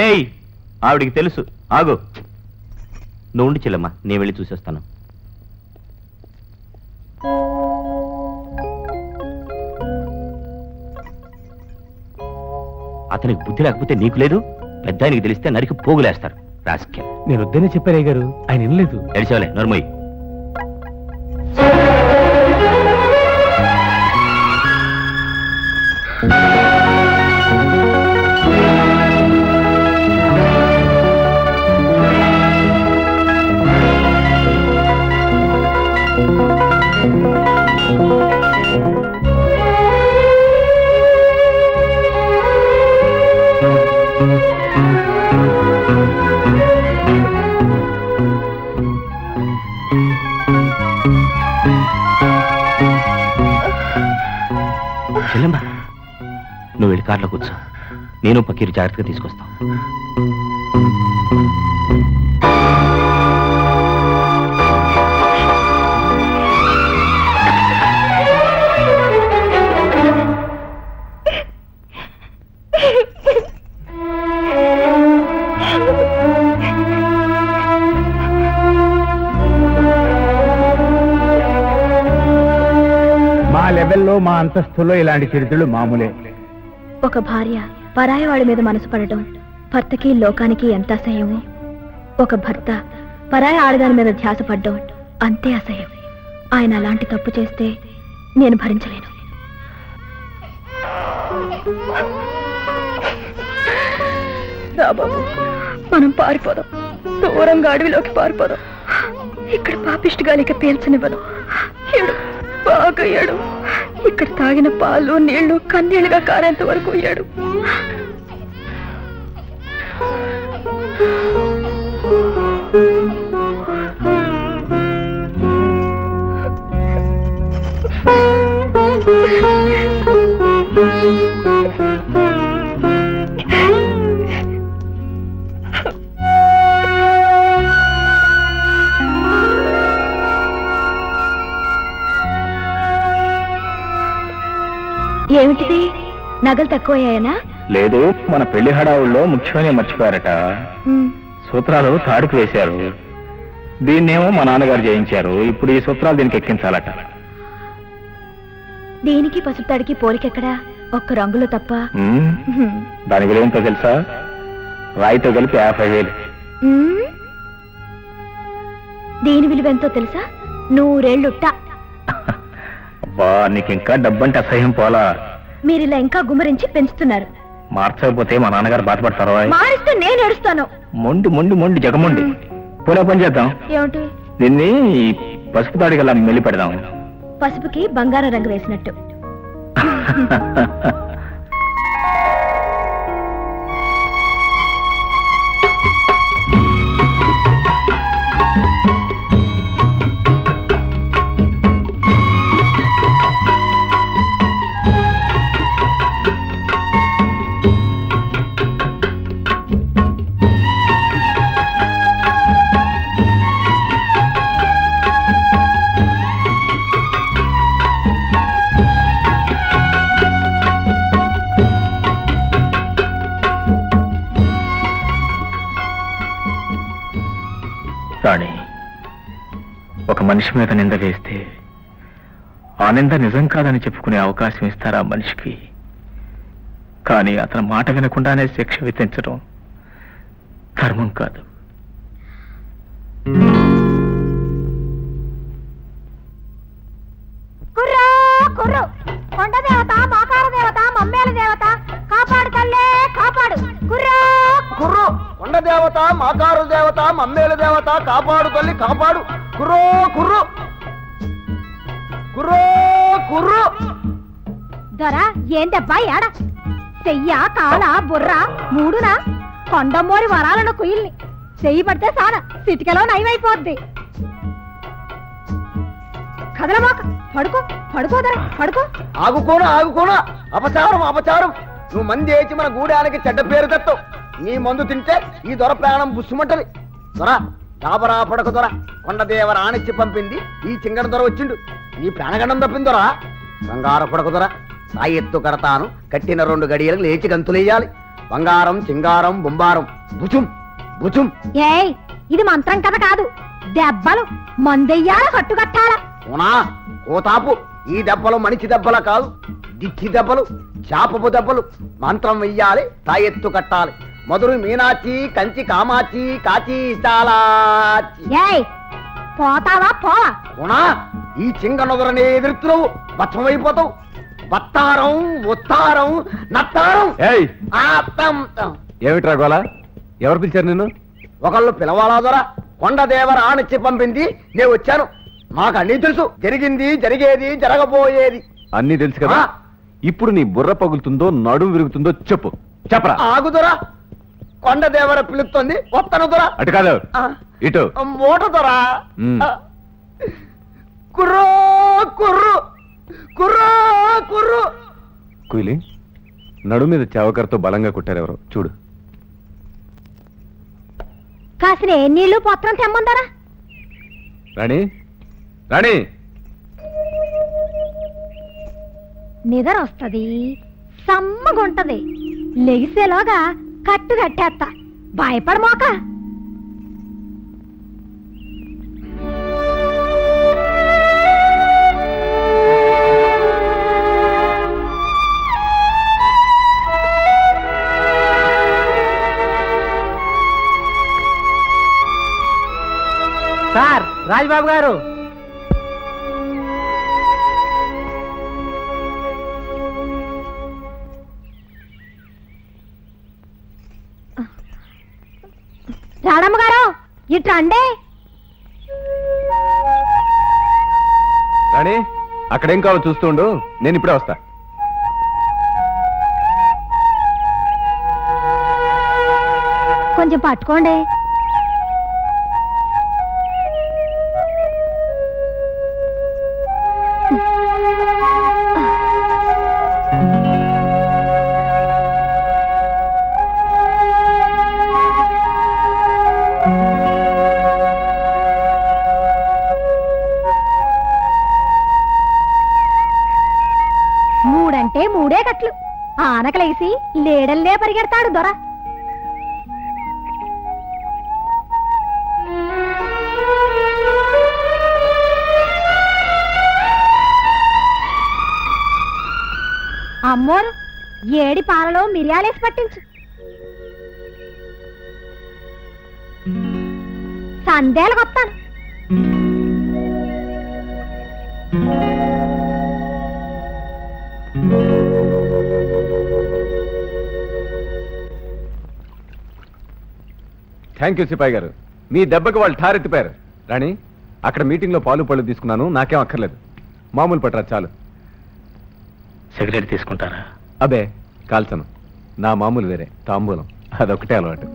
ఏయ్, ఆవిడికి తెలుసు. ఆగు. నువ్వు ఉండి చెల్లమ్మా, నేను వెళ్ళి చూసేస్తాను. అతనికి బుద్ధి లేకపోతే నీకు లేదు. పెద్ద ఆయనకి తెలిస్తే నరికి పోగులేస్తారు. రాస్కెల్. నేను వద్దనే చెప్పారే గారు, ఆయన వినలేదు. ఎడిసేవలే నోర్మోయ్. చెల్లమ్మా, నువ్వు వెళ్ళి కార్లో కూర్చో. నేను పకీరు జాగ్రత్తగా తీసుకొస్తాం. మా లెవెల్లో, మా అంతస్తులో ఇలాంటి చరిత్రలు మామూలే. ఒక భార్య పరాయి వాడి మీద మనసు పడటం భర్తకి లోకానికి ఎంత అసహ్యమో, ఒక భర్త పరాయి ఆడదాని మీద ధ్యాస పడ్డం అంతే అసహ్యం. ఆయన అలాంటి తప్పు చేస్తే నేను భరించలేను. రా బాబు, మనం పారిపోదాం. దూరంగా అడవిలోకి పారిపోదాం. ఇక్కడ పాపిష్టి గాలిక పీల్చనివ్వను. ఏడు, బాగా ఏడు. ఇక్కడ తాగిన పాలు నీళ్లు కన్నీళ్లుగా కారేంత వరకు ఏడు. ఏమిటిది? నగలు తక్కువయ్యాయనా? లేదు, మన పెళ్లి హడావుల్లో ముఖ్యమైన మర్చిపోయారట. సూత్రాలు తాడుకు వేశారు. దీన్నేమో మా నాన్నగారు చేయించారు. ఇప్పుడు ఈ సూత్రాలు దీనికి ఎక్కించాలట. దీనికి పసుపుతాడికి పోలికెక్కడా? ఒక్క రంగులో తప్ప. దాని విలువంతో తెలుసా? రాయితో కలిపి 50,000. దీని విలువెంతో తెలుసా? 100 ఏళ్ళుట్ట. అబ్బా, నీకు ఇంకా డబ్బంటే అసహ్యం పోలా. మీరిలా ఇంకా గుమ్మరించి పెంచుతున్నారు. మార్చకపోతే మా నాన్నగారు బాధపడతారు. మారిస్తే నేను ఏడుస్తాను. మొండి మొండి మొండి జగమొండి. పోలే పని చేద్దాం. ఏమిటి? దీన్ని పసుపు తాడికి అలా మెల్లి పెడదాం. పసుపుకి బంగారం రంగు వేసినట్టు. రాణి, ఒక మనిషి మీద నింద వేస్తే ఆ నింద నిజం కాదని చెప్పుకునే అవకాశం ఇస్తారా మనిషికి? కానీ అతని మాట వినకుండానే శిక్ష విధించడం ధర్మం కాదు. కుర్రో కుర్రు, కొండ దేవత, మాకార దేవత, మమ్మేల దేవత, కాపాడు తల్లే కాపాడు. కుర్రో కుర్రు కొండ దేవత, మాకారు దేవత, మమ్మేల దేవత, కాపాడు తల్లి కాపాడు. కుర్రో కుర్రు కుర్రో కుర్రు. దొర ఏందబ్బా ఏడ? చెయ్య కాల బుర్ర మూడునా? కొండమ్మోరి వరాలను కుయిల్ని చెయ్యి పడితే సాన సిటికలో నయమైపోద్ది. కదలమాక, పడుకో పడుకో దొర పడుకో. ఆగుకోనా అపచారం అపచారం. నువ్వు మంది వేచి మన గూడానికి చెడ్డ పేరు తెస్తావు. నీ మందు తింటే ఈ దొర ప్రాణం బుస్సుమంటది. దొర దాబరా పడక దొర, కొండదేవర ఆనిచ్చి పంపింది ఈ చింగన దొర వచ్చిండు. నీ ప్రాణగండం తప్పింది దొర. బంగార పడక దొర, సాయి ఎత్తు కడతాను, కట్టిన 2 గడియలకు లేచి గంతులేయాలి. బంగారం చింగారం బొంబారం భుజుం భుజుం. ఏయ్, ఇది మంత్రం కథ కాదు, దెబ్బలు మందెయ్యాల కట్టుకట్టాల. ఓనా ఓతాపు, ఈ దెబ్బలు మనిషి దెబ్బల కాదు, దిచ్చి దెబ్బలు, చాపపు దెబ్బలు. మంత్రం వెయ్యాలి, తాయెత్తు కట్టాలి. మధురు మీనాచి, కంచి కామాచి, కాచి చాలాచి. ఏయ్, పోతావా పోవా? ఓనా ఈ చింగనొదరనే ఎదురుతున్నావు, బచ్చమైపోతావు. బత్తారం ఉత్తారం నత్తారం. ఏయ్, ఆత్తం. ఏమిట్రా గోలా? ఎవరు పిలిచారు నిన్ను? ఒకళ్ళు పిలవాలా దొర? కొండదేవర ఆనిచ్చి పంపింది, నేను వచ్చాను. మాకు అన్నీ తెలుసు, జరిగింది, జరిగేది, జరగబోయేది అన్నీ తెలుసు కదా. ఆ. ఇప్పుడు నీ బుర్ర పగులుతుందో నడుము విరుగుతుందో చెప్పరా. ఆగుదొరా, కొండదేవర పిలుస్తుంది, వత్తను దొర. అటు కాదు, ఇటు. మూట దొర. మ్. కుర్రో కుర్రు కుర్రో కుర్రు. కుయిలి, నడుము మీద చావకరతో బలంగా కొట్టారు ఎవరో చూడు. కాసిన నీళ్లు పత్రం తెమ్మందరా. రాణి రాణి. నిద్ర వస్తది, సమ్మగుంటది. లెగిసేలోగా కట్టు కట్టేస్తా, భయపడమోక. సార్, రాజ్బాబు గారు. రాడమ్మ గారు, ఇట్రా అండే. రాణి, అక్కడేం కావాలో చూస్తుండు, నేను ఇప్పుడే వస్తా. కొంచెం పట్టుకోండి. మూడంటే మూడే కట్లు. ఆనకలేసి లేడల్లే పరిగెడతాడు దొర. అమ్మోరు, ఏడి పాలలో మిరియాలేసి పట్టించు. సందేలకు వస్తాను. థ్యాంక్ యూ సిపాయి గారు, మీ దెబ్బకి వాళ్ళు ఠారెత్తిపోయారు. రాణి, అక్కడ మీటింగ్లో పాలు పళ్ళు తీసుకున్నాను, నాకేం అక్కర్లేదు. మామూలు పట్టరా చాలు. సిగరెట్ తీసుకుంటారా? అబే కాల్చను, నా మామూలు వేరే, తాంబూలం, అదొకటే అలవాటు.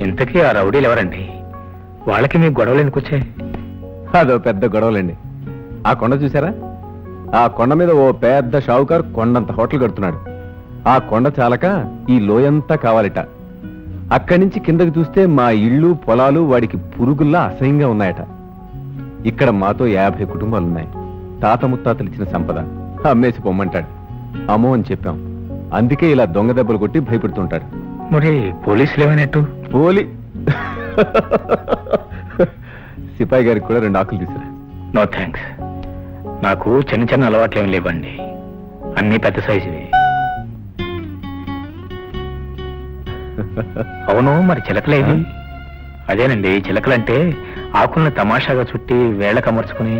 ఇంతకీ ఆ రౌడీలు ఎవరండి? వాళ్ళకి మీ గొడవలు ఎందుకు వచ్చాయి? అదో పెద్ద గొడవలండి. ఆ కొండ చూసారా? ఆ కొండ మీద ఓ పెద్ద షావుకారు కొండంత హోటల్ కడుతున్నాడు. ఆ కొండ చాలక ఈ లోయంతా కావాలిట. అక్కడి నుంచి కిందకి చూస్తే మా ఇళ్ళు పొలాలు వాడికి పురుగుల్లా అసహ్యంగా ఉన్నాయట. ఇక్కడ మాతో 50 కుటుంబాలున్నాయి. తాత ముత్తాతలు ఇచ్చిన సంపద అమ్మేసి పొమ్మంటాడు. అమ్మో అని చెప్పాం. అందుకే ఇలా దొంగ దెబ్బలు కొట్టి భయపెడుతుంటాడు. మరి పోలీసులు ఏమైనట్టు? పోలి సిపాయి గారికి కూడా 2 ఆకులు తీసుకురా. No thanks. నాకు చిన్న చిన్న అలవాట్లు ఏమి లేవండి, అన్నీ పెద్ద సైజువి. అవును, మరి చిలకలేవి? అదేనండి, చిలకలంటే ఆకులను తమాషాగా చుట్టి వేళ్ళకు అమర్చుకుని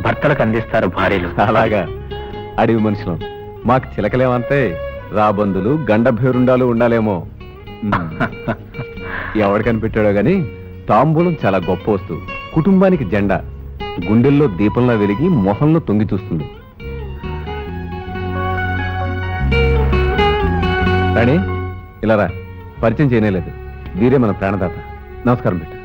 భర్తలకు అందిస్తారు భార్యలు. అలాగా, అడవి మనుషులు. మాకు చిలకలేమంటే రాబందులు గండభేరుండాలు ఉండాలేమో. ఎవడు కనిపెట్టాడో గాని తాంబూలం చాలా గొప్ప వస్తువు. కుటుంబానికి జెండా, గుండెల్లో దీపంలా వెలిగి మొహంలో తొంగి చూస్తుంది. రాణి, ఇలా రా. పరిచయం చేయలేదు, వీరే మన ప్రాణదాత. నమస్కారం బిడ్డ.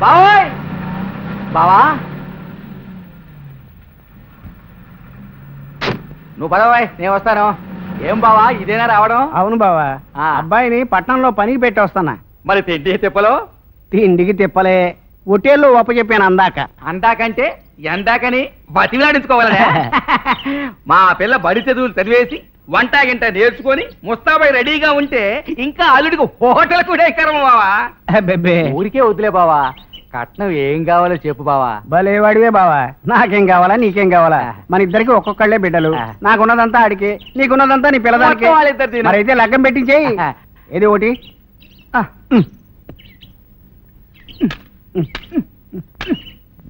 బావోయ్, బావా నువ్వు పదవాయ్, నేను వస్తాను. ఏం బావా, ఇదేనా రావడం? అవును బావా, ఆ. అబ్బాయిని పట్టణంలో పనికి పెట్టి వస్తానా. మరి తిండి తిప్పలో? తిండికి తిప్పలే, ఒటేళ్ళు ఒప్పచెప్పాను అందాక. అందాకంటే ఎందాకని బతిలాడించుకోవాలనే. మా పిల్ల బడి చదువులు చదివేసి వంట గింట నేర్చుకొని ముస్తాబై రెడీగా ఉంటే ఇంకా అల్లుడికి హోటల్ కూడా ఎక్కరము బావా. బెబ్బే, ఊరికే వదిలే బావా, కట్నం ఏం కావాలో చెప్పు బావా. భలే వాడివే బావా. నాకేం కావాలా, నీకేం కావాలా? మన ఇద్దరికి ఒక్కొక్కళ్ళే బిడ్డలు. నాకున్నదంతా ఆడికి, నీకున్నదంతా నీ పిల్లదానికి. మొత్తం వాళ్ళిద్దరు తిను. మరైతే లగ్గం పెట్టించేయి. ఏది ఒకటి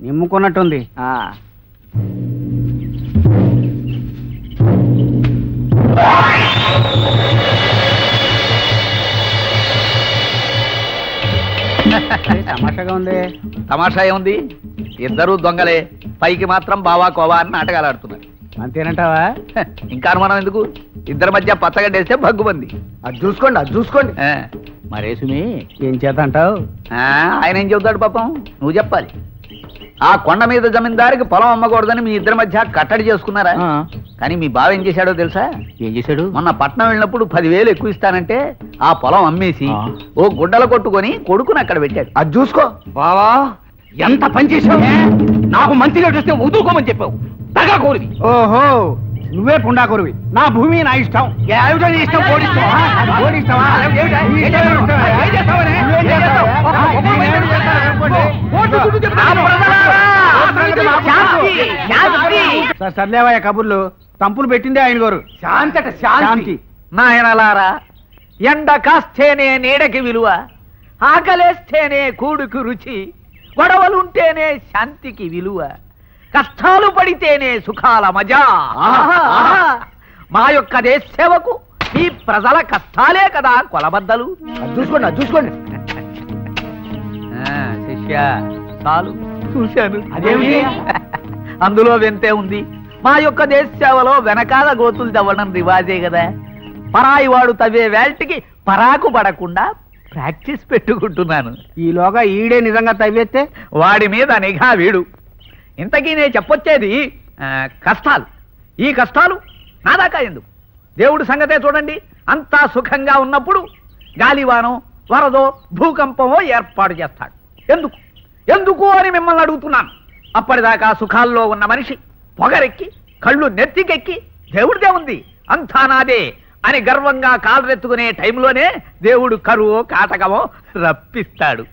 నిమ్ముకున్నట్టుంది. తమాషాగా ఉంది. తమాషా ఏముంది, ఇద్దరు దొంగలే, పైకి మాత్రం బావా కోవా అని నాటకాలు ఆడుతున్నారు. అంతేనంటావా? ఇంకా అనుమానం ఎందుకు? ఇద్దరి మధ్య పచ్చగడ్డేస్తే భగ్గుమంది. అది చూసుకోండి, అది చూసుకోండి. మరేసుమి ఏం చేత అంటావు? ఆయన ఏం చెబుతాడు పాపం, నువ్వు చెప్పాలి. ఆ కొండ మీద జమీందారికి పొలం అమ్మకూడదని మీ ఇద్దరి మధ్య కట్టడి చేసుకున్నారా? కానీ మీ బావ ఏం చేశాడో తెలుసా? ఏం చేశాడు? మొన్న పట్నం వెళ్ళినప్పుడు 10,000 ఎక్కువ ఇస్తానంటే ఆ పొలం అమ్మేసి ఓ గుడ్డలు కొట్టుకొని కొడుకుని అక్కడ పెట్టాడు. అది చూసుకో. బావా, ఎంత పని చేశావు! నాకు మంచిగా వస్తే వదులుకోమని చెప్పావు. దగా కోరివి. ఓహో, నువ్వే పుండాకురువి. నా భూమి నా ఇష్టం. ఏమిటో నీ ఇష్టం? పోడిస్తావా? ఓడిస్తావా? ఏమిటా? ఏం చేస్తావు? ఏం చేస్తావనే? నువ్వేం ఏం చేస్తావు? నా ప్రజలారా! శాంతి! సర్లేవయ్య కబుర్లు. తంపులు పెట్టిందే ఆయన గారు. శాంతట శాంతి. నాయనలారా, ఎండ కాస్తేనే నీడకి విలువ, ఆకలేస్తేనే కూడుకు రుచి, గొడవలుంటేనే శాంతికి విలువ, కష్టాలు పడితేనే సుఖాల మజా. మా యొక్క దేశ సేవకు ఈ ప్రజల కష్టాలే కదా కొలబద్దలు. అది చూసుకోండి, అది చూసుకోండి. శిష్య, చాలు, చూశాను. అదేమిటి? అందులో వింతే ఉంది. మా యొక్క దేశ సేవలో వెనకాల గోతులు తవ్వడం రివాజే కదా. పరాయి వాడు తవ్వే వేల్టికి పరాకు పడకుండా ప్రాక్టీస్ పెట్టుకుంటున్నాను. ఈలోగా ఈడే నిజంగా తవ్వేస్తే వాడి మీద నిఘా వీడు. ఇంతకీ నేను చెప్పొచ్చేది కష్టాలు. ఈ కష్టాలు నా దాకా ఎందుకు? దేవుడు సంగతే చూడండి. అంతా సుఖంగా ఉన్నప్పుడు గాలివానో వరదో భూకంపమో ఏర్పాటు చేస్తాడు. ఎందుకు ఎందుకు అని మిమ్మల్ని అడుగుతున్నాను. అప్పటిదాకా సుఖాల్లో ఉన్న మనిషి పొగరెక్కి కళ్ళు నెత్తికెక్కి దేవుడిదే ఉంది, అంతా నాదే అని గర్వంగా కాలరెత్తుకునే టైంలోనే దేవుడు కరువో కాటకమో రప్పిస్తాడు.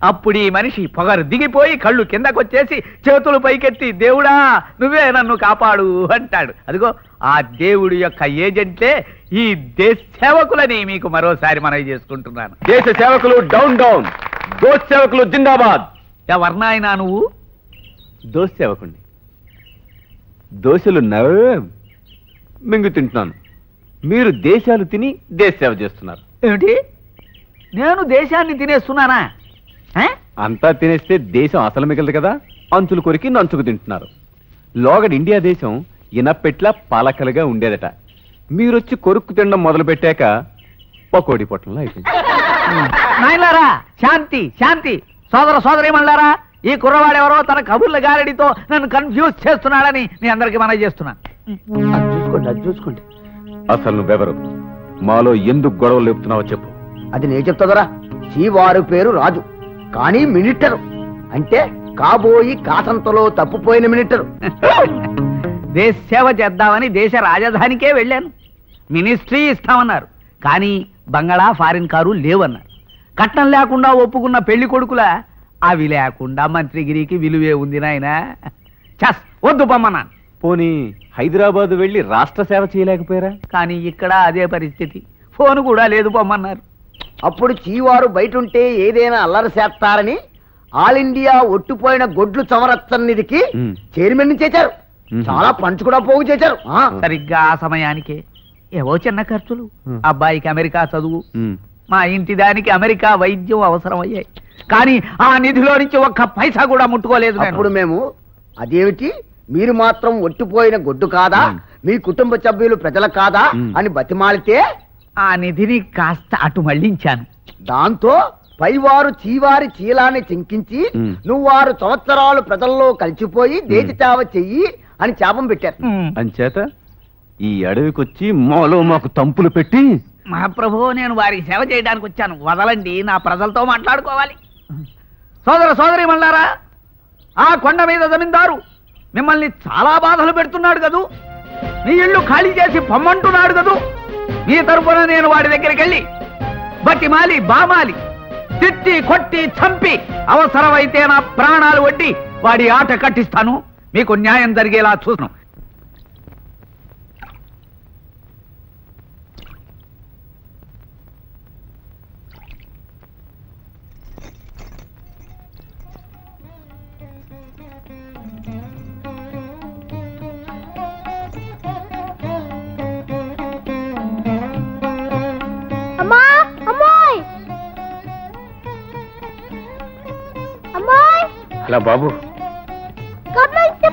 అప్పుడు ఈ మనిషి పొగరు దిగిపోయి కళ్ళు కిందకొచ్చేసి చేతులు పైకెత్తి దేవుడా నువ్వే నన్ను కాపాడు అంటాడు. అదిగో ఆ దేవుడి యొక్క ఏజెంట్లే ఈ దేశ సేవకులని మీకు మరోసారి మనవి చేసుకుంటున్నాను. దేశ సేవకులు డౌన్ డౌన్, దోష సేవకులు జిందాబాద్. ఎవరినాయనా నువ్వు? దోశ సేవకుండి. దోశలు మింగు తింటున్నాను, మీరు దేశాలు తిని దేశ సేవ చేస్తున్నారు. ఏమిటి? నేను దేశాన్ని తినేస్తున్నానా? అంతా తినేస్తే దేశం అసలు మిగలదు కదా. అంచులు కొరికి నంచుకు తింటున్నారు. లోగడ ఇండియా దేశం ఇనపెట్ల పాలకలుగా ఉండేదట. మీరొచ్చి కొరుక్కు తినడం మొదలు పెట్టాక పకోడి పొట్టంలో అయిపోయింది. నాయనలారా, శాంతి శాంతి. సోదర సోదరీమణులారా, ఈ కుర్రవాడెవరో తన కబుర్ల గారడితో నన్ను కన్ఫ్యూజ్ చేస్తున్నాడని మీ అందరికి మనవి చేస్తున్నాను. అది చూసుకోండి, అది చూసుకోండి. అసలు నువ్వెవరు? మాలో ఎందుకు గొడవలు లేపుతున్నావో చెప్పు. అది నేను చెప్తాదరా. శ్రీవారు పేరు రాజు, కానీ మినిస్టరు. అంటే కాబోయి కాసంతలో తప్పుపోయిన మినిస్టరు. దేశ సేవ చేద్దామని దేశ రాజధానికే వెళ్ళాను. మినిస్ట్రీ ఇస్తామన్నారు, కానీ బంగళా ఫారిన్ కారు లేవన్నారు. కట్నం లేకుండా ఒప్పుకున్న పెళ్లి కొడుకుల అవి లేకుండా మంత్రిగిరికి విలువే ఉంది నాయనా. చస్ వద్దు బొమ్మనా. పోనీ హైదరాబాద్ వెళ్ళి రాష్ట్ర సేవ చేయలేకపోయారా? కానీ ఇక్కడ అదే పరిస్థితి. ఫోన్ కూడా లేదు పొమ్మన్నారు. అప్పుడు చీవారు బయటుంటే ఏదైనా అల్లరి చేస్తారని ఆల్ ఇండియా ఒట్టుపోయిన గొడ్లు చమరచ్చన్నిధికి చైర్మన్ చేశారు. చాలా పంచు కూడా పోగు చేశారు. సరిగ్గా ఆ సమయానికే ఏవో చిన్న ఖర్చులు, అబ్బాయికి అమెరికా చదువు, మా ఇంటి దానికి అమెరికా వైద్యం అవసరం అయ్యాయి. కానీ ఆ నిధిలో నుంచి ఒక్క పైసా కూడా ముట్టుకోలేదు. అప్పుడు మేము అదేమిటి, మీరు మాత్రం ఒట్టిపోయిన గొడ్డు కాదా, మీ కుటుంబ సభ్యులు ప్రజల కాదా అని బతిమాలితే ఆ నిధిని కాస్త అటు మళ్లించాను. దాంతో పైవారు చీవారి చీలాన్ని చింకించి నువ్వారు సంవత్సరాలు ప్రజల్లో కలిసిపోయి దేశ సేవ చెయ్యి అని శాపం పెట్టారు. అంచేత ఈ అడవికొచ్చి మాలో మాకు తంపులు పెట్టి, మహాప్రభు నేను వారికి సేవ చేయడానికి వచ్చాను, వదలండి, నా ప్రజలతో మాట్లాడుకోవాలి. సోదర సోదరి మళ్ళారా, ఆ కొండ మీద జమీందారు మిమ్మల్ని చాలా బాధలు పెడుతున్నాడు కదూ, మీ ఇల్లు ఖాళీ చేసి పొమ్మంటున్నాడు కదూ. మీ తరపున నేను వాడి దగ్గరికి వెళ్ళి బతిమాలి బామాలి తిట్టి కొట్టి చంపి అవసరమైతే నా ప్రాణాలు వడ్డి వాడి ఆట కట్టిస్తాను. మీకు న్యాయం జరిగేలా చూస్తున్నాను. అమ్మా అమ్మాయి అమ్మాయి అలా బాబు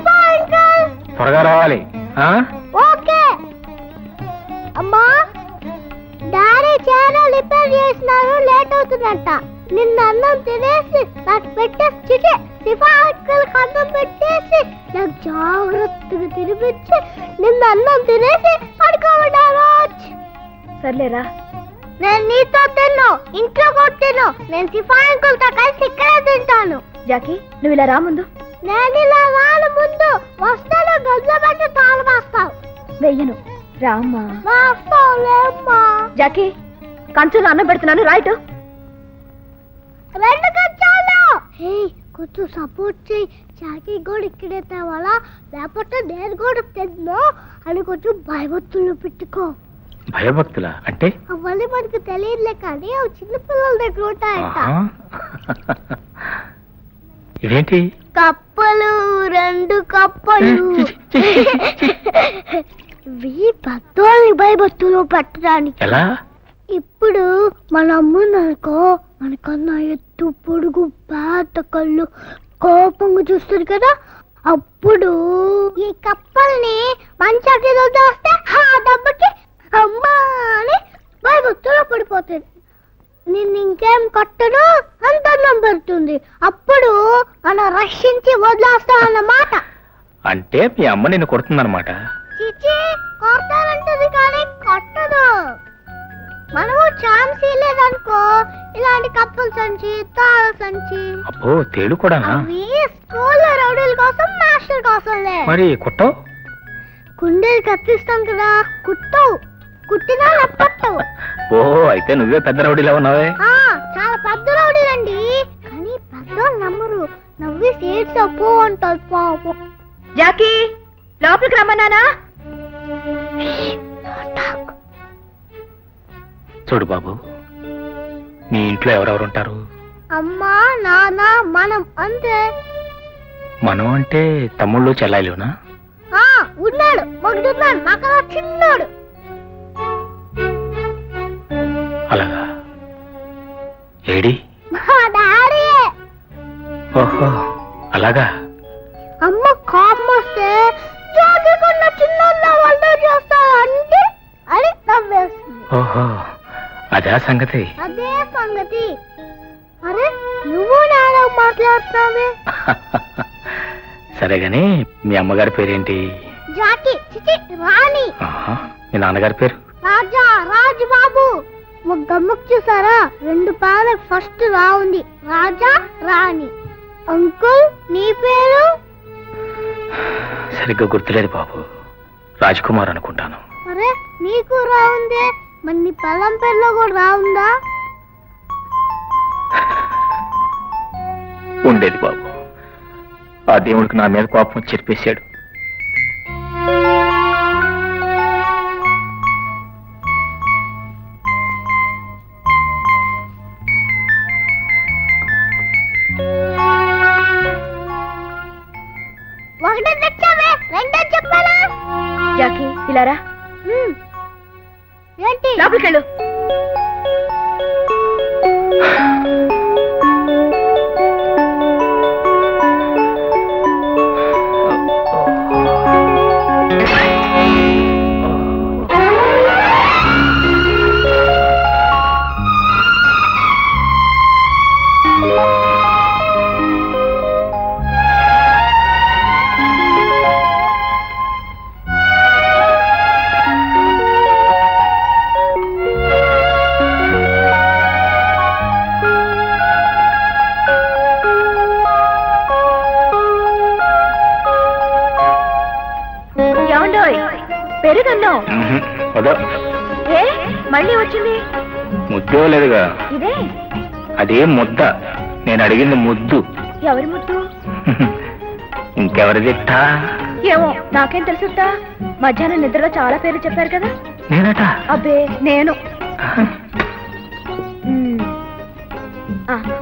అంకుల్. త్వరగా రావాలి. ఓకే అమ్మా, డాడీ చాలా రిపేర్ చేసినారు, లేట్ అవుతుందంట. నిన్న అన్నం తినేసి నాకు పెట్టేసి చిటి సిఫా అంకుల్కి అన్నం పెట్టేసి నాకు జాగ్రత్తగా తినిపించి నిన్న అన్నం తినేసి పడుకోబడ్డారు. సర్లేరా, నేను నీతో తిన్ను, ఇంట్లో కూడా తిన్ను. నేను సిఫా అంకుల్తో కలిసి ఇక్కడే తింటాను. జాకీ నువ్వు ఇలా రా ముందు. నేను ఇలా రాను, ముందు వస్తాను, గదిలో పెట్టి తాళం వేస్తావు. వెయ్యను రామ్మా. వేస్తావులేమ్మా. జాకీ కంచులో అన్నం పెడుతున్నాను, రైట్. 2 కంచాలు. హే కొంచెం సపోర్ట్ చేయి. జాకీ కూడా ఇక్కడే తేవాలా, లేకపోతే నేను కూడా తిన్ను అని కొంచెం భయభక్తులు పెట్టుకో. భయభక్తులా అంటే? అవన్నీ మనకు తెలియదులే, కానీ అవి చిన్న పిల్లల దగ్గర ఉంటాయంట. ఇదేంటి? కప్పలు, 2 కప్పలు. పెద్దోళ్ళని భయభక్తులు పెట్టడానికి. ఎలా? ఇప్పుడు మన అమ్ముందనుకో, మనకన్నా ఎత్తు పొడుగు పేద కళ్ళు కోపంగా చూస్తుంది కదా, అప్పుడు ఈ కప్పల్ని మంచాకి వస్తే ఆ దెబ్బకి అమ్మా అని భయభక్తులు పడిపోతుంది. నిన్ను ఇంకేం కొట్టను అంత అన్నం పెడుతుంది. అప్పుడు మనం రక్షించి వదిలేస్తాం అన్నమాట. అంటే మీ అమ్మ నిన్ను కొడుతుందన్నమాట? చిచి, కొడతానంటుంది కానీ కొట్టదు. మనము ఛాన్స్ లేదనుకో, ఇలాంటి కప్పుల సంచి, తాళ సంచి. అబ్బో, తేడు కూడానా? అవి స్కూల్లో రౌడీల కోసం, మాస్టర్ కోసంలే. మరి కుట్టవు? కుండీలు కత్తిస్తాం కదా, కుట్టవు. కుట్టినా నప్పట్టవు. ఓ, అయితే నువ్వే పెద్ద రౌడీలా ఉన్నావే. చాలా పెద్ద రౌడీలండి, కానీ పెద్దోళ్ళు నమ్మరు. నవ్వి సీట్స్ పో అంటారు పాపం. జాకీ లోపలికి రమ్మన్నానా? చూడు బాబు, మీ ఇంట్లో ఎవరెవరు ఉంటారు? అమ్మా, నాన్న, మనం అంతే. మనం అంటే తమ్ముళ్ళు చెల్లాయిలునా? ఉన్నాడు, మగుడున్నాడు, నాకు చిన్నాడు. అలాగా? ఏడి? మా డాడీ. ఓహో, అలాగా? అమ్మ కోపం వస్తే జాగ్రత్తగా చిన్న వాళ్ళు చేస్తారు అంటే అని నవ్వేస్తుంది. ఓహో, అదే సంగతి. అదే సంగతి. అరే నువ్వు నాన్న మాట్లాడుతున్నావే. సరే గాని మీ అమ్మగారి పేరేంటి? జాకీ. చిచి, రాణి. మీ నాన్నగారి పేరు? బాబు ఒక గమ్మక్ చూసారా? 2 పాలకు ఫస్ట్ రా ఉంది, రాజా రాణి. అంకుల్ నీ పేరు? సరిగ్గా గుర్తులేదు బాబు, రాజ్కుమార్ అనుకుంటాను. అరే నీకు రా ఉందే, మరి నీ పిల్లం పేరులో కూడా రా ఉందా? ఉండేది బాబు, ఆ దేవుడికి నా మీద కోపం చెరిపేశాడు. ఒకటే తెచ్చావే, రెండో చెప్పాలా? జాకీ ఇలారా, ఏంటి? లోపలికెళ్ళు. పెరుగన్నం ఏ మళ్ళీ వచ్చింది? ముద్దే లేదుగా. ఇదే అదే ముద్ద, నేను అడిగింది ముద్దు. ఎవరి ముద్దు? ఇంకెవరి తిట్టా? ఏమో నాకేం తెలుసుతా. మధ్యాహ్నం నిద్రలో చాలా పేర్లు చెప్పారు కదా. నేనట? అబ్బే నేను.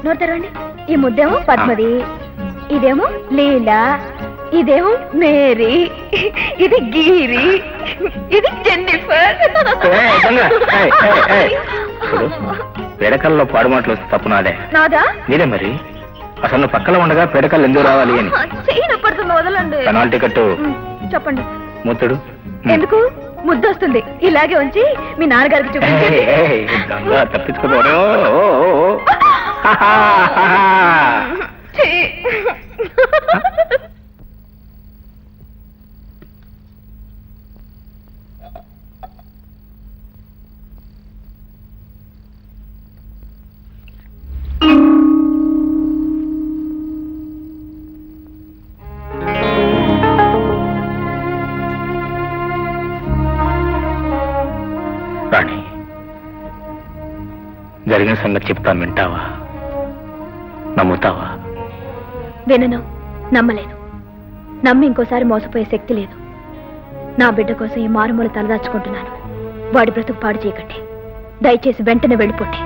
నోరు తెరవండి. ఈ ముద్దేమో పద్మది, ఇదేమో లీలా, ఇదేమో మేరీ, ఇది గీరి, ఇది జెన్నిఫర్. పేడకల్లో పాడుమాటలు వస్తే తప్పు నాదే. నాదా? నీదే మరి. అసలు నువ్వు పక్కన ఉండగా పేడకల్లో ఎందుకు రావాలి అని. చేయనప్పడుతుంది, వదలండి. పెనాల్టీ కట్టు. చెప్పండి. ముద్దుడు. ఎందుకు? ముద్దు వస్తుంది. ఇలాగే ఉంచి మీ నాన్నగారికి చూపించండి. తప్పించుకోరు. రాణి, జరిగిన సంగతి చెప్తాను, వింటావా? నమ్ముతావా? వినను, నమ్మలేను. నమ్మి ఇంకోసారి మోసపోయే శక్తి లేదు. నా బిడ్డ కోసం ఈ మారుమూల తలదాచుకుంటున్నాను. వాడి బ్రతుకు పాడు చేయకండి. దయచేసి వెంటనే వెళ్ళిపోండి.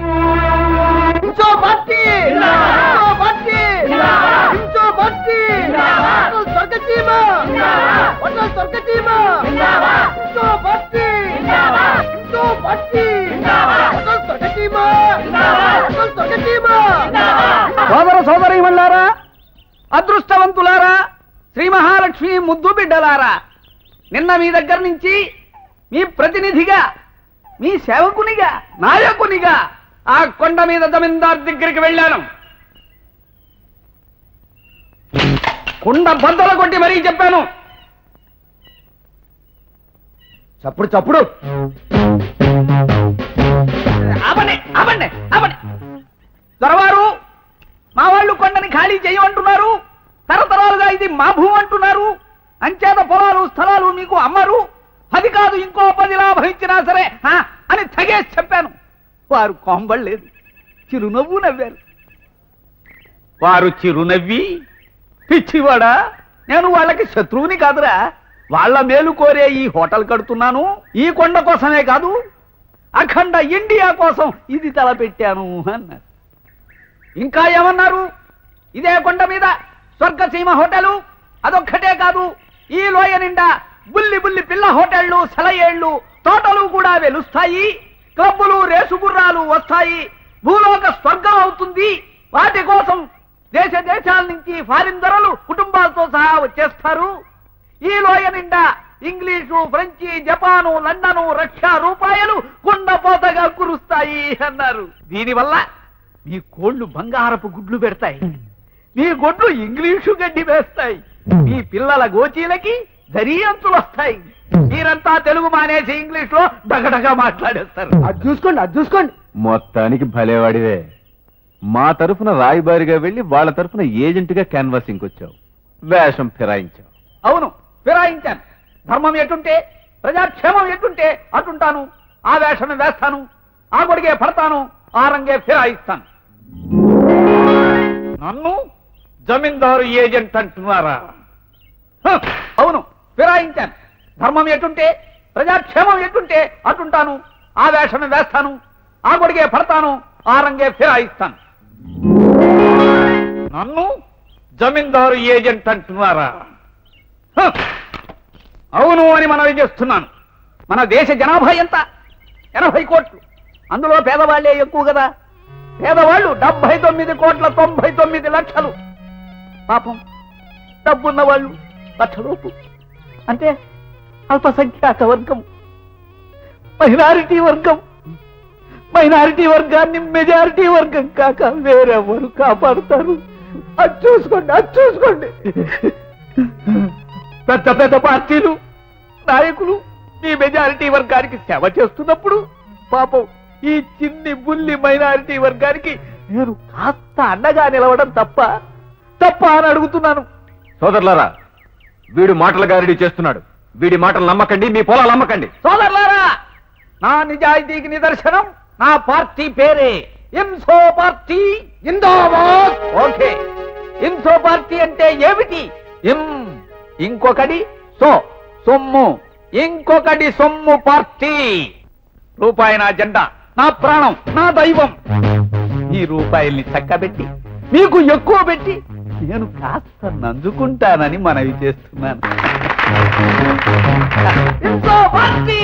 సోదర సోదరీమణులారా, అదృష్టవంతులారా, శ్రీ మహాలక్ష్మి ముద్దు బిడ్డలారా, నిన్న మీ దగ్గర నుంచి మీ ప్రతినిధిగా, మీ సేవకునిగా, నాయకునిగా ఆ కొండ మీద జమీందార్ దగ్గరికి వెళ్ళాను. కుండ బద్దలు కొట్టి మరీ చెప్పాను. చప్పుడు చప్పుడు ఆపండి, ఆపండి, ఆపండి. దొరవారు, మా వాళ్ళు కొండని ఖాళీ చేయమంటున్నారు. తరతరాలుగా ఇది మా భూమి అంటున్నారు. అంచేత పొలాలు స్థలాలు మీకు అమ్మరు. 10 కాదు, ఇంకో 10 లాభం ఇచ్చినా సరే అని తగేసి చెప్పాను. వారు కోంబళ్ళలేదు, చిరునవ్వు నవ్వారు. వారు చిరునవ్వి, పిచ్చివాడా, నేను వాళ్ళకి శత్రువుని కాదురా, వాళ్ళ మేలు కోరే ఈ హోటల్ కడుతున్నాను. ఈ కొండ కోసమే కాదు, అఖండ ఇండియా కోసం ఇది తలపెట్టాను అన్నారు. ఇంకా ఏమన్నారు? ఇదే కొండ మీద స్వర్గసీమ హోటలు, అదొక్కటే కాదు, ఈ లోయ నిండా బుల్లి బుల్లి పిల్ల హోటళ్లు, సెలయేళ్లు, తోటలు కూడా వెలుస్తాయి. క్లబ్బులు, రేసుగుర్రాలు వస్తాయి. భూలోక స్వర్గం అవుతుంది. వాటి కోసం దేశ దేశాల నుంచి ఫారిన్ ధరలు కుటుంబాలతో సహా వచ్చేస్తారు. ఈ లోయ నిండా ఇంగ్లీషు, ఫ్రెంచి, జపాను, లండను, రష్యా రూపాయలు కుండపోతగా కురుస్తాయి అన్నారు. దీనివల్ల మీ కోళ్లు బంగారపు గుడ్లు పెడతాయి, మీ గొడ్లు ఇంగ్లీషు గడ్డి వేస్తాయి, మీ పిల్లల గోచీలకి జరీ అంచులు వస్తాయి. మీరంతా తెలుగు మానేసి ఇంగ్లీష్ లో డగడగా మాట్లాడేస్తారు. అది చూసుకోండి. మొత్తానికి భలేవాడివే. మా తరఫున రాయబారిగా వెళ్ళి వాళ్ళ తరఫున ఏజెంట్గా క్యాన్వాసింగ్ వచ్చావు, వేషం ఫిరాయించావు. అవును, ఫిరాయించాను. ధర్మం ఎటుంటే, ప్రజాక్షేమం ఎటుంటే అటుంటాను. ఆ వేషం వేస్తాను, ఆ గొడిగే పడతాను, ఆ రంగే ఫిరాయిస్తాను. నన్ను జమీందారు ఏజెంట్ అంటున్నారా? అవును, ఫిరాయించాను. ధర్మం ఎటుంటే, ప్రజాక్షేమం ఎటుంటే అటుంటాను. ఆ వేషం వేస్తాను, ఆ గొడిగే పడతాను, ఆ రంగే ఫిరాయిస్తాను. నన్ను జమీందారు ఏజెంట్ అంటున్నారా? అవును అని మనవి చేస్తున్నాను. మన దేశ జనాభా ఎంత? 80 కోట్లు. అందులో పేదవాళ్లే ఎక్కువ కదా. పేదవాళ్ళు 79,99,00,000. పాపం డబ్బున్న వాళ్ళు 1,00,000 లోపు. అంటే అల్పసంఖ్యాక వర్గం, మైనారిటీ వర్గం. మైనారిటీ వర్గాన్ని మెజారిటీ వర్గం కాక వేరెవరు కాపాడుతారు? అది చూసుకోండి. పెద్ద పెద్ద పార్టీలు, నాయకులు ఈ మెజారిటీ వర్గానికి సేవ చేస్తున్నప్పుడు పాపం ఈ చిన్ని బుల్లి మైనారిటీ వర్గానికి నేను కాస్త అండగా నిలవడం తప్ప అని అడుగుతున్నాను. సోదరులారా, వీడు మాటల గారిడి చేస్తున్నాడు. వీడి మాటలు నమ్మకండి, మీ పొలాలు అమ్మకండి. సోదరులారా, నా నిజాయితీకి నిదర్శనం నా పార్టీ పేరే ఇన్సో పార్టీ. జిందాబాద్. ఓకే, ఇన్సో పార్టీ అంటే ఏమిటి? ఇంకొకటి సొమ్ము, ఇంకొకటి సొమ్ము పార్టీ. రూపాయి నా జెండా, నా ప్రాణం, నా దైవం. ఈ రూపాయల్ని చక్కబెట్టి మీకు ఎక్కువ పెట్టి నేను కాస్త నందుకుంటానని మనవి చేస్తున్నాను. ఇన్సో పార్టీ.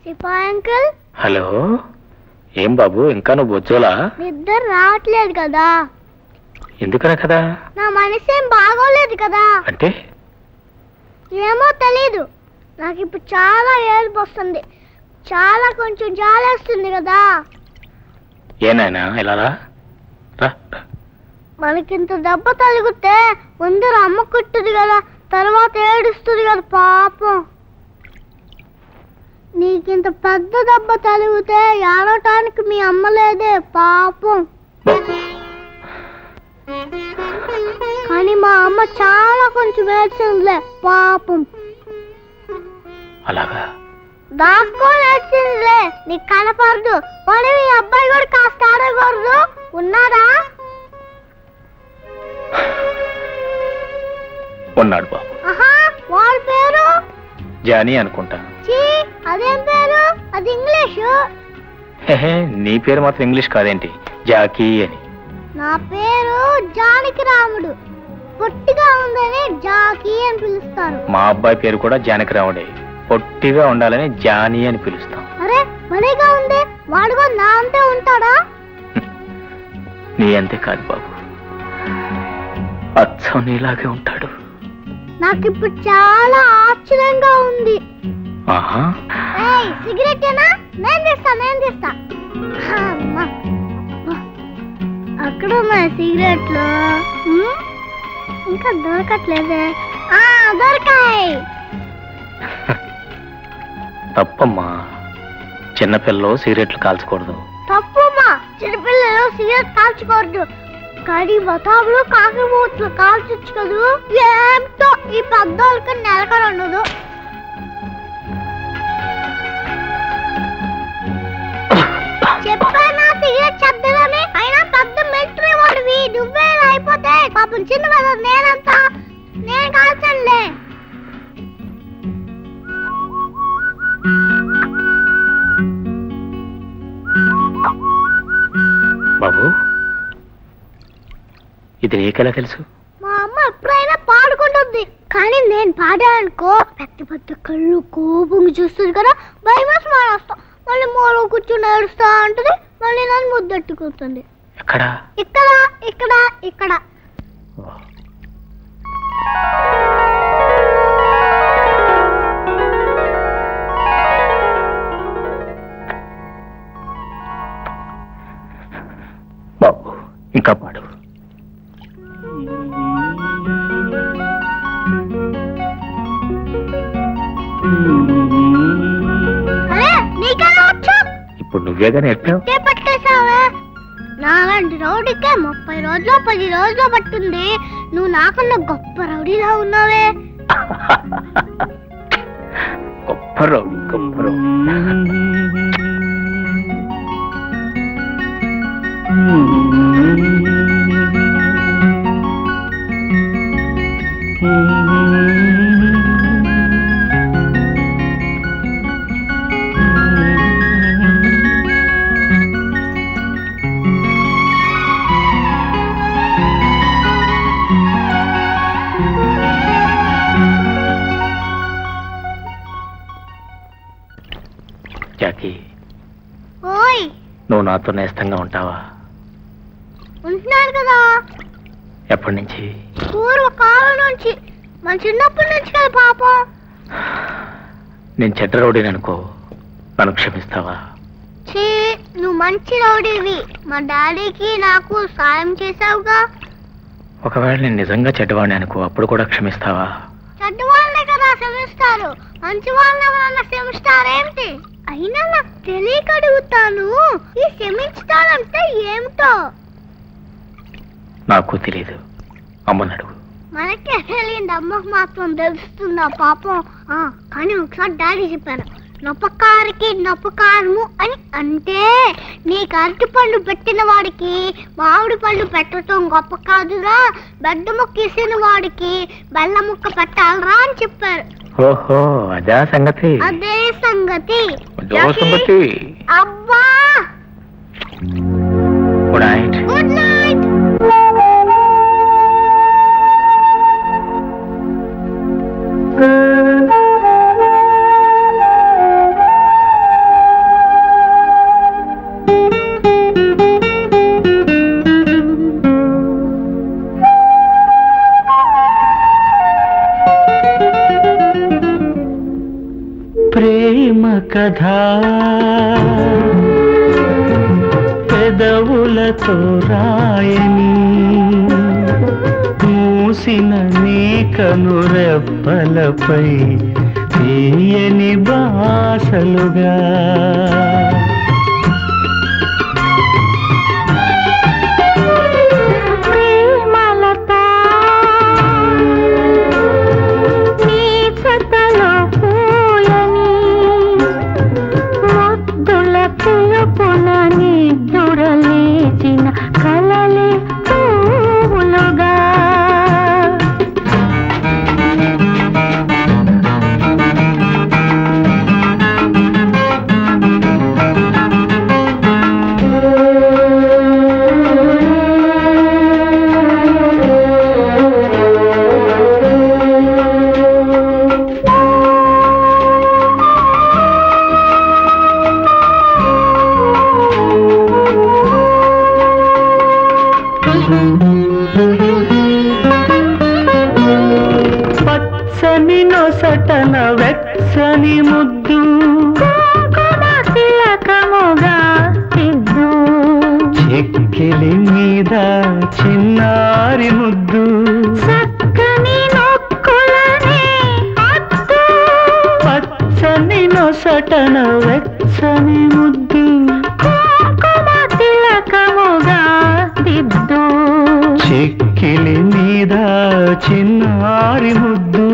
సిపాయి అంకుల్, హలో, ఏం బాబు ఇంకా నువ్వు బొజ్జోలా? నిద్ర రావట్లేదు కదా. ఎందుకనే కదా? నా మనసేం బాగోలేదు కదా. అంటే ఏమో తెలీదు, నాకు ఇప్పుడు చాలా ఏడుపు వస్తుంది. కొంచెం జాలేస్తుంది కదా. ఏనాయనా ఇలా రా. మనకింత దెబ్బ తగిలితే ముందర అమ్మ కుట్టుది కదా, తర్వాత ఏడుస్తుంది కదా పాపం. నీకింత పెద్ద దెబ్బ తగిలితే ఏడటానికి మీ అమ్మ లేదే పాపం. కానీ మా అమ్మ చాలా కొంచెం ఏడ్చిందిలే పాపం. అలాగా? దాక్కొని ఏడ్చిందిలే, నీకు కనపడదు. మరి మీ అబ్బాయి కూడా కాస్త ఆడకూడదు. ఉన్నారా? ఉన్నాడు బాబు. ఆహా, వాడి పేరు జానీ అనుకుంటా. చీ, అదేం పేరు? అది ఇంగ్లీషు. నీ పేరు మాత్రం ఇంగ్లీష్ కాదేంటి? జాకీ అని. నా పేరు జానకి రాముడు. పొట్టిగా ఉందని జాకీ అని పిలుస్తారు. మా అబ్బాయి పేరు కూడా జానకి రాముడే. పొట్టిగా ఉండాలని జానీ అని పిలుస్తాం. అరే, భలేగా ఉంది. వాడు కూడా నా అంతే ఉంటాడా? నీ అంతే కాదు బాబు, అచ్చం నీలాగే ఉంటాడు. నాకిప్పుడు చాలా ఆశ్చర్యంగా ఉంది. ఆహా, సిగరెట్ ఏనా? నేను తీస్తా. అమ్మా, అక్కడ ఉన్నాయి సిగరెట్లు. ఇంకా దొరకట్లేదే. దొరకాయి. తప్పమ్మా, చిన్నపిల్లలు సిగరెట్లు కాల్చకూడదు. తప్పమ్మా, చిన్నపిల్లలు సిగరెట్ కాల్చకూడదు. కానీ బతాబులు కాకిమూట్లు కాల్చొచ్చు కదూ. ఏంటో ఈ పెద్దోళ్ళకి నెలకరుండదు. చెప్పానా సిగరెట్ శబ్దమని? అయినా పెద్ద మిలిటరీ వాడివి, నువ్వే అయిపోతే పాపం చిన్న పిల్ల నేను కాల్చండిలే. బాబు, ఇది నీకెలా తెలుసు? మా అమ్మ ఎప్పుడైనా పాడుకుంటుంది. కానీ నేను పాడానుకో పెద్ద పెద్ద కళ్ళు కోపంగా చూస్తుంది కదా, భయమేసి మానేస్తా. మళ్ళీ మూల కూర్చుని ఏడుస్తా ఉంటుంది. మళ్ళీ నన్ను ముద్దెట్టుకుంటుంది. ఎక్కడ? ఇక్కడ. బాబు, ఇంకా పాడు. అరే నీకెలా వచ్చు? ఇప్పుడు నువ్వేగా నేర్పావు. ఇట్టే పట్టేశావే. నాలాంటి రౌడీకే 30 రోజులు 10 రోజులు పట్టింది. నువ్వు నాకన్నా గొప్ప రౌడీలా ఉన్నావే. గొప్ప రౌడీ, గొప్ప రౌడీ. జాకీ, ఓయ్ నువ్వు నాతో నేస్తంగా ఉంటావా? ఉంటున్నాడు కదా. ఎప్పటి నుంచి? పూర్వకాలం నుంచి, మన చిన్నప్పటి నుంచి కదా పాపం. నేను చెడ్డ రౌడీని అనుకో, నన్ను క్షమిస్తావా? ఛీ, నువ్వు మంచి రౌడీవి. మా డాడీకి నాకు సాయం చేసావుగా. ఒకవేళ నేను నిజంగా చెడ్డవాడిని అనుకో, అప్పుడు కూడా క్షమిస్తావా? చెడ్డవాళ్ళనే కదా క్షమిస్తారు, మంచి వాళ్ళని ఎవరన్నా క్షమిస్తారేంటి? అయినా నాకు తెలియక అడుగుతాను, ఈ క్షమించడాలంటే ఏమిటో? నాకు తెలీదు, అమ్మని అడుగు. మనకే తెలియంది, అమ్మకు మాత్రం తెలుస్తుందా పాపం? కానీ ఒకసారి డాడీ చెప్పారు, నొప్పకారికి నొప్పకారము అని. అంటే నీకు అరటి పళ్ళు పెట్టిన వాడికి మామిడి పళ్ళు పెట్టడం గొప్ప కాదురా, బెడ్డ ముక్క ఇసిన వాడికి బెల్ల ముక్క పెట్టాలరా అని చెప్పారు. ఓహో, అదే సంగతి. అదే సంగతి. అదో సంగతి. అబ్బా, గుడ్ నైట్. Good night. ప్రేమ కథా పెదవులతో రాయని, మూసిన నీ కనురెప్పలపై తీయని బాసలుగా. పచ్చని నొసటన వెచ్చని ముద్దు, తిలకముగా సిద్ధు, చెక్కిలి మీద చిన్నారి ముద్దు, చక్కని నొక్కులనే హద్దు. పచ్చని నొసటన వెచ్చని ముద్దు, తిలకముగా దిద్దు, చెక్కిలి మీద చిన్నారి ముద్దు,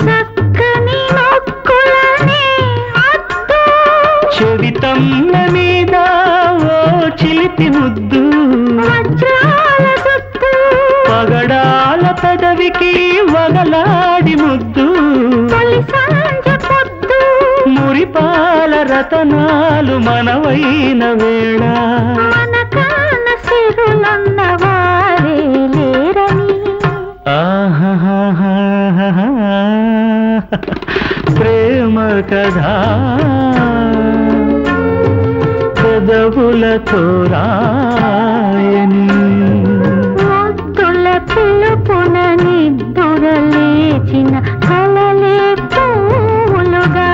చక్కని నొక్కులనే హద్దు. చెవితమ్మ మీద ఓ చిలిపి ముద్దు, వజ్రాల గుర్తు, పగడాల పెదవికి వగలాడి ముద్దు, తొలి సంజ పొద్దు, మురిపాల రతనాలు మనవైన వేళ, మన కాన సిరులన్న వారే లేరని. ప్రేమ కథా పెదవులతో రాయని, ముద్దుల పిలుపున నిద్దురలేచిన కలలే పూలుగా.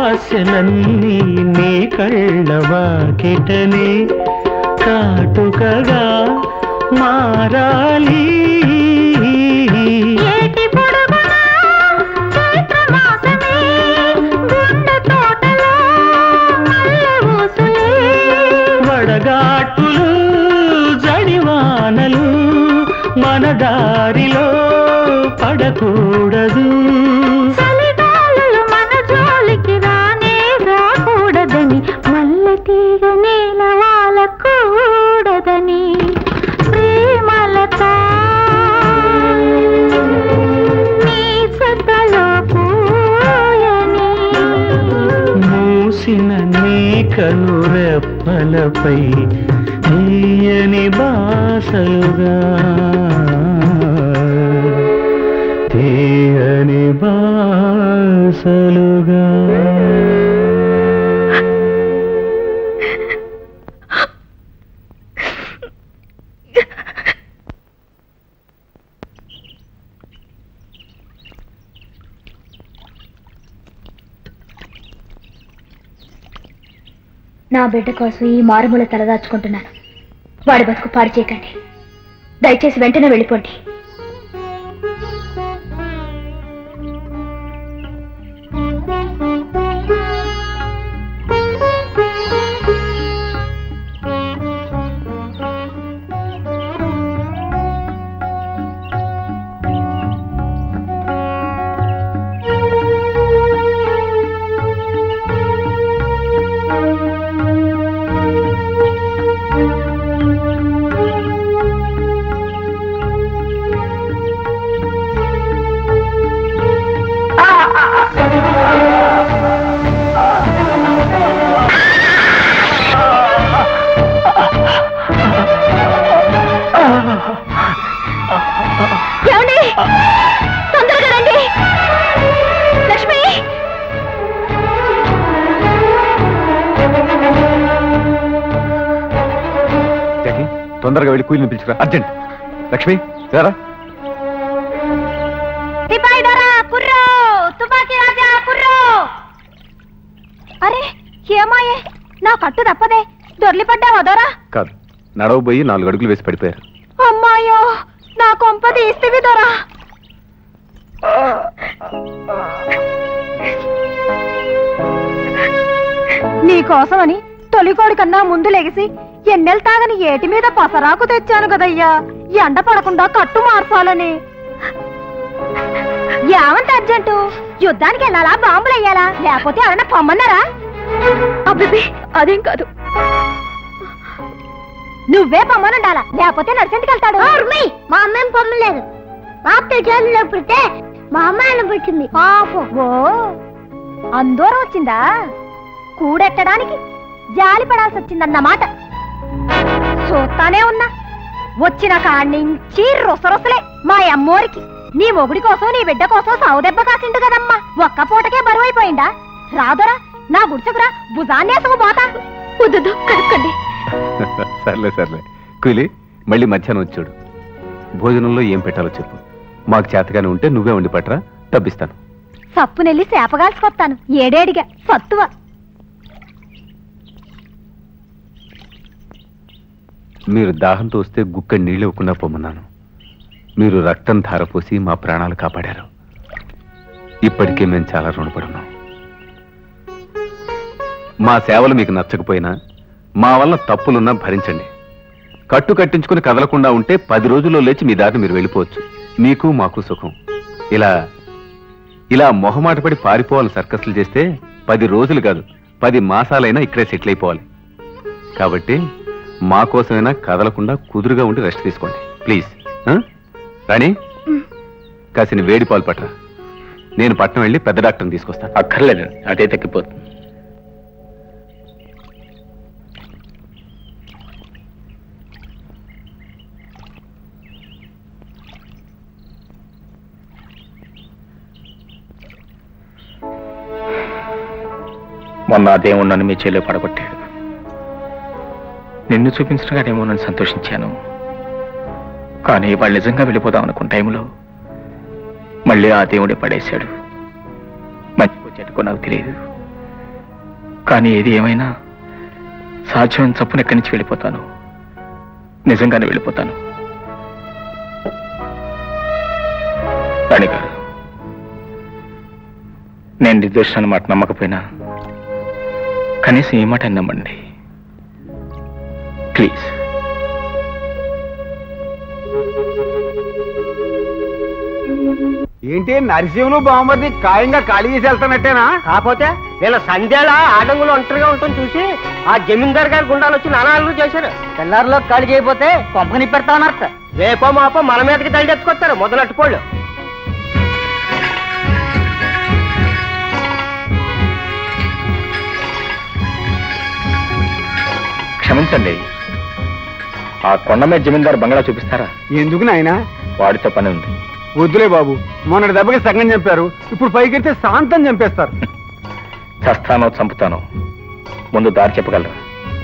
ఆశలన్నీ నీ కళ్ళ వాకిటనే కాటుకగా మారాలి. ఏటి పొడుగునా చైత్రమాసమే గుండె తోటలో మల్లె ఊసులే. వడగాటులు జడివానలు మన దారిలో పడకూడదు. చలిగాలులు మన జోలికి రానే రాకూడదని మల్లె తీగ నేల వాలకూడదని ప్రేమలత నీ సతలో పూయని. మూసిన నీ కనురెప్పలపై తీయని బాసలుగా తీయని బాసలుగా. నా బిడ్డ కోసం ఈ మారుమూల తలదాచుకుంటున్నాను. వాడి బతుకు పాడు చేయకండి. దయచేసి వెంటనే వెళ్ళిపోండి. తొందరగా రండి. లక్ష్మి, తొందరగా వెళ్ళి కూలిని పిలుచుకురా, అర్జెంట్. లక్ష్మి సరా. అరే ఏమాయే, నా కట్టు తప్పదే. దొర్లి పడ్డావా దొరా? కాదు, నడవబోయి 4 అడుగులు వేసి పడిపోయారు. అమ్మాయో, నా కొంప తీస్తేవి దొరా. నీకోసమని తొలికోడి కన్నా ముందు లెగిసి ఎన్నెలు తాగని ఏటి మీద పసరాకు తెచ్చాను కదయ్యా, ఎండ పడకుండా కట్టు మార్చాలని. ఏమంత అర్జెంటు? యుద్ధానికి వెళ్ళాలా, బాంబులు వేయాలా, లేకపోతే ఎవరన్నా పొమ్మన్నారా? అబ్బే అదేం కాదు. నువ్వే పొమ్మనుండాలా, లేకపోతే నర్సెంట్కి వెళ్తాడు. మా అమ్మేం పొమ్మలేదు. మా అత్త చేతిలో పుడితే మా అమ్మ ఆయన పుట్టింది. పాపం. ఓ అందూరం వచ్చిందా? కూడెట్టడానికి జాలి పడాల్సి వచ్చిందన్నమాట. చూస్తానే ఉన్నా, వచ్చిన కాడ్నించి రొసరొసలే మా అమ్మోరికి. నీ మొగుడి కోసం నీ బిడ్డ కోసం సావుదెబ్బ కాసిండు కదమ్మా. ఒక్క పూటకే బరువైపోయిందా? రాదరా, నా గుడిసెకురా, భుజాన్నేసుకు పోతా. వద్దు, కడుక్కండి. సర్లే సర్లే. కూలి మళ్ళీ మధ్యాహ్నం వచ్చాడు. భోజనంలో ఏం పెట్టాలో చెప్పు. మాకు చేతగానే ఉంటే నువ్వే వండి పట్టరా, డబ్బిస్తాను. సప్పునెళ్ళి చేపగాల్చుకొస్తాను. ఏడేడిగా సత్తువ. మీరు దాహంతో వస్తే గుక్క నీళ్ళు ఇవ్వకుండా పొమ్మన్నాను. మీరు రక్తం ధారపోసి మా ప్రాణాలు కాపాడారు. ఇప్పటికే మేము చాలా రుణపడున్నాం. మా సేవలు మీకు నచ్చకపోయినా, మా వల్ల తప్పులున్నా భరించండి. కట్టు కట్టించుకుని కదలకుండా ఉంటే 10 రోజుల్లో లేచి మీ దారిని మీరు వెళ్ళిపోవచ్చు. మీకు మాకు సుఖం. ఇలా మొహమాటపడి పారిపోవాలి సర్కస్లు చేస్తే 10 రోజులు కాదు, 10 మాసాలైనా ఇక్కడే సెటిల్ అయిపోవాలి. కాబట్టి మా కోసమైనా కదలకుండా కుదురుగా ఉండి రెస్ట్ తీసుకోండి ప్లీజ్. రాణి, కాసిన వేడి పాలు పట్టరా. నేను పట్నం వెళ్ళి పెద్ద డాక్టర్ని తీసుకొస్తాను. అక్కర్లేదు, అదే తగ్గిపోతుంది. మొన్న ఆ దేవుడు నన్ను మీ చెల్లి పడగొట్టాడు. నిన్ను చూపించగానేమో నన్ను సంతోషించాను. కానీ వాళ్ళు నిజంగా వెళ్ళిపోదాం అనుకున్న టైంలో మళ్ళీ ఆ దేవుడే పడేశాడు. మంచికో చెట్టుకో నాకు తెలియదు. కానీ ఏది ఏమైనా సాధ్యం చప్పున ఎక్కడి నుంచి వెళ్ళిపోతాను. నిజంగానే వెళ్ళిపోతాను. రాణి గారు, నేను నిర్దోషాన్ని మాట నమ్మకపోయినా కనీసం ఈ మాట నమ్మండి ప్లీజ్. ఏంటి నరసింహులు బామ్మది ఖాయంగా ఖాళీ చేసి వెళ్తానట్టేనా? కాకపోతే వీళ్ళ సంధ్యాల ఆడంగులు ఒంటరిగా ఉంటుంది చూసి ఆ జమీందార్ గారి గుండాలు వచ్చి నానాలు చేశారు. తెల్లారిలో ఖాళీ చేయకపోతే పంపని పెడతామన్నట్ట. రేపో మాపో మన మీదకి తల్లి తెచ్చుకొస్తారు మొదలట్టుకోళ్ళు. క్షమించండి, ఆ కొండ మీద జమీందారు బంగ్లా చూపిస్తారా? ఎందుకు నాయనా? వాడితో పని ఉంది. వద్దులే బాబు, మొన్నటి దెబ్బకి సగం చంపారు, ఇప్పుడు పైకెడితే శాంతం చంపేస్తారు. చస్తానో చంపుతానో ముందు దారి చెప్పగలరా?